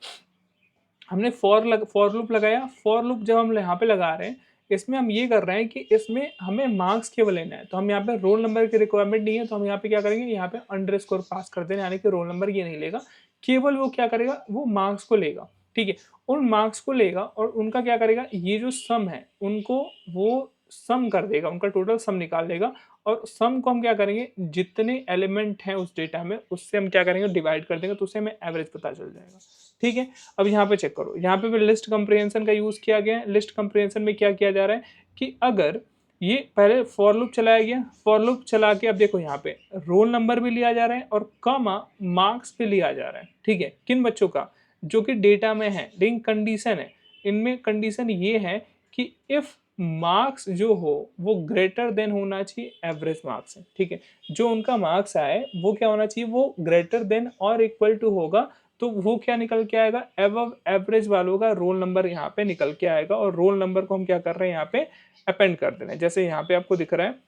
S1: हमने फॉर लूप लगाया। फॉर लूप जब हम यहाँ पे लगा रहे हैं, इसमें हम ये कर रहे हैं कि इसमें हमें मार्क्स केवल लेना है। तो हम यहाँ पे रोल नंबर की रिक्वायरमेंट नहीं है, तो हम यहाँ पे क्या करेंगे, यहाँ पे अंडरस्कोर पास कर देना, यानी कि रोल नंबर ये नहीं लेगा, केवल वो क्या करेगा, वो मार्क्स को लेगा, ठीक है। उन मार्क्स को लेगा और उनका क्या करेगा, ये जो सम है उनको वो सम कर देगा, उनका टोटल सम निकाल लेगा। और सम को हम क्या करेंगे, जितने एलिमेंट हैं उस डेटा में उससे हम क्या करेंगे, डिवाइड कर देंगे, तो उससे हमें एवरेज पता चल जाएगा, ठीक है। अब यहाँ पे चेक करो, यहाँ पे भी लिस्ट कंप्रिहेंशन का यूज किया गया है। लिस्ट कंप्रिहेंशन में क्या किया जा रहा है कि अगर ये पहले फॉर लूप चलाया गया, फॉर लूप चला के अब देखो यहाँ पे रोल नंबर भी लिया जा रहा है और कॉमा मार्क्स भी लिया जा रहा है, ठीक है। किन बच्चों का, जो कि डेटा में है, लेकिन कंडीशन है, इनमें कंडीशन ये है कि इफ मार्क्स जो हो वो ग्रेटर देन होना चाहिए एवरेज मार्क्स है, ठीक है। जो उनका मार्क्स आए वो क्या होना चाहिए, वो ग्रेटर देन और इक्वल टू होगा, तो वो क्या निकल के आएगा, एवव एवरेज वालों का रोल नंबर यहाँ पे निकल के आएगा। और रोल नंबर को हम क्या कर रहे हैं, यहाँ पे अपेंड कर दे रहे हैं। जैसे यहाँ पे आपको दिख रहा है,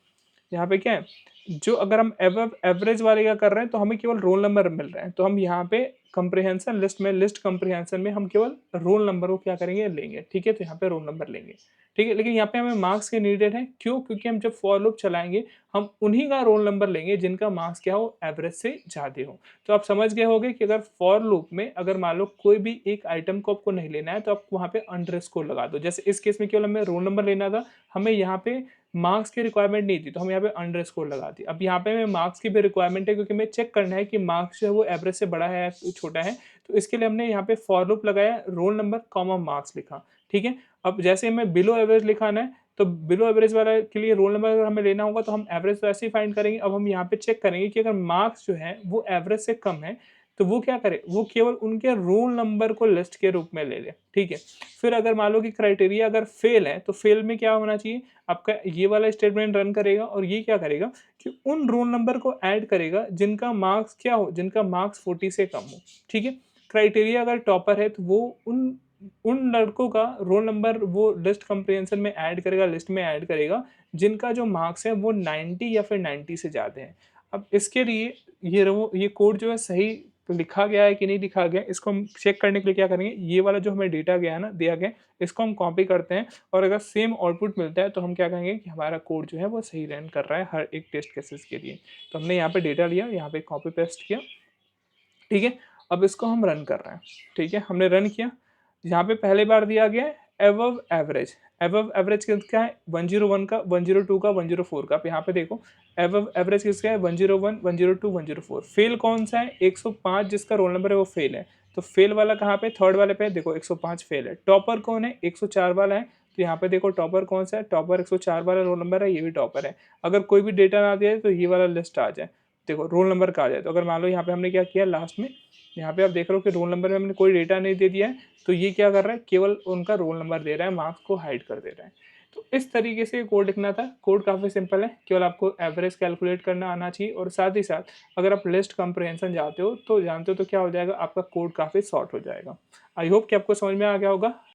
S1: यहाँ पे क्या है, जो अगर हम एवव एवरेज वाले का कर रहे हैं तो हमें केवल रोल नंबर मिल रहे हैं, तो हम यहाँ पे कंप्रिहेंशन लिस्ट में, लिस्ट कंप्रिहेंशन में हम केवल रोल नंबर को क्या करेंगे, लेंगे, ठीक है। तो यहाँ पे रोल नंबर लेंगे, ठीक है। लेकिन यहाँ पे हमें मार्क्स के नीडेड है, क्यों? क्योंकि हम जब फॉर लूप चलाएंगे हम उन्हीं का रोल नंबर लेंगे जिनका मार्क्स क्या हो, एवरेज से ज़्यादा हो। तो आप समझ गए होंगे कि अगर फॉर लूप में अगर मान लो कोई भी एक आइटम को आपको नहीं लेना है, तो आप वहाँ पे अंडरस्कोर लगा दो। जैसे इस केस में केवल हमें रोल नंबर लेना था, हमें यहाँ पे मार्क्स की रिक्वायरमेंट नहीं थी, तो हम यहाँ पे अंडरस्कोर लगा दी। अब यहाँ पे हमें मार्क्स की भी रिक्वायरमेंट है, क्योंकि हमें चेक करना है कि मार्क्स जो है वो एवरेज से बड़ा है या छोटा है। तो इसके लिए हमने यहाँ पे फॉर लूप लगाया, रोल नंबर कॉमा मार्क्स लिखा, ठीक है। अब जैसे हमें बिलो एवरेज लिखाना है, तो बिलो एवरेज वाला के लिए रोल नंबर अगर हमें लेना होगा तो हम एवरेज तो ऐसे ही फाइंड करेंगे। अब हम यहाँ पे चेक करेंगे कि अगर मार्क्स जो है वो एवरेज से कम है, तो वो क्या करे, वो केवल उनके रोल नंबर को लिस्ट के रूप में ले ले, ठीक है। फिर अगर मान लो कि क्राइटेरिया अगर फेल है, तो फेल में क्या होना चाहिए, आपका ये वाला स्टेटमेंट रन करेगा और ये क्या करेगा कि उन रोल नंबर को ऐड करेगा जिनका मार्क्स क्या हो, जिनका मार्क्स 40 से कम हो, ठीक है। क्राइटेरिया अगर टॉपर है तो वो उन उन लड़कों का रोल नंबर वो लिस्ट कंप्रिहेंशन में ऐड करेगा, लिस्ट में ऐड करेगा, जिनका जो मार्क्स है वो 90 या फिर 90 से ज़्यादा है। अब इसके लिए ये कोड जो है सही लिखा गया है कि नहीं लिखा गया है, इसको हम चेक करने के लिए क्या करेंगे, ये वाला जो हमें डेटा गया है ना, दिया गया है, इसको हम कॉपी करते हैं और अगर सेम आउटपुट मिलता है तो हम क्या कहेंगे कि हमारा कोड जो है वो सही रन कर रहा है हर एक टेस्ट केसेस के लिए। तो हमने यहाँ पे डेटा लिया, यहाँ पे कॉपी पेस्ट किया, ठीक है। अब इसको हम रन कर रहे हैं, ठीक है, हमने रन किया। यहाँ पे पहले बार दिया गया है एबव एवरेज। एबव एवरेज किसका है, 101 का, 102 का, 104 का। अब यहाँ पे देखो एबव एवरेज किसका है, 101, 102, 104। फेल कौन सा है, 105 जिसका रोल नंबर है वो फेल है। तो फेल वाला कहाँ पे, थर्ड वाले पे देखो 105 फेल है। टॉपर कौन है, 104 वाला है। तो यहाँ पे देखो टॉपर कौन सा है, टॉपर 104 वाला रोल नंबर है, ये भी टॉपर है। अगर कोई भी डेटा ना दिया है तो ये वाला लिस्ट आ जाए, देखो रोल नंबर का आ जाए। तो अगर मान लो यहाँ पे हमने क्या किया लास्ट में, यहाँ पे आप देख रहे हो कि रोल नंबर में हमने कोई डेटा नहीं दे दिया है, तो ये क्या कर रहा है, केवल उनका रोल नंबर दे रहा है, मार्क्स को हाइड कर दे रहा है। तो इस तरीके से कोड लिखना था। कोड काफ़ी सिंपल है, केवल आपको एवरेज कैलकुलेट करना आना चाहिए और साथ ही साथ अगर आप लिस्ट कंप्रहेंशन जानते हो तो क्या हो जाएगा, आपका कोड काफ़ी शॉर्ट हो जाएगा। आई होप कि आपको समझ में आ गया होगा।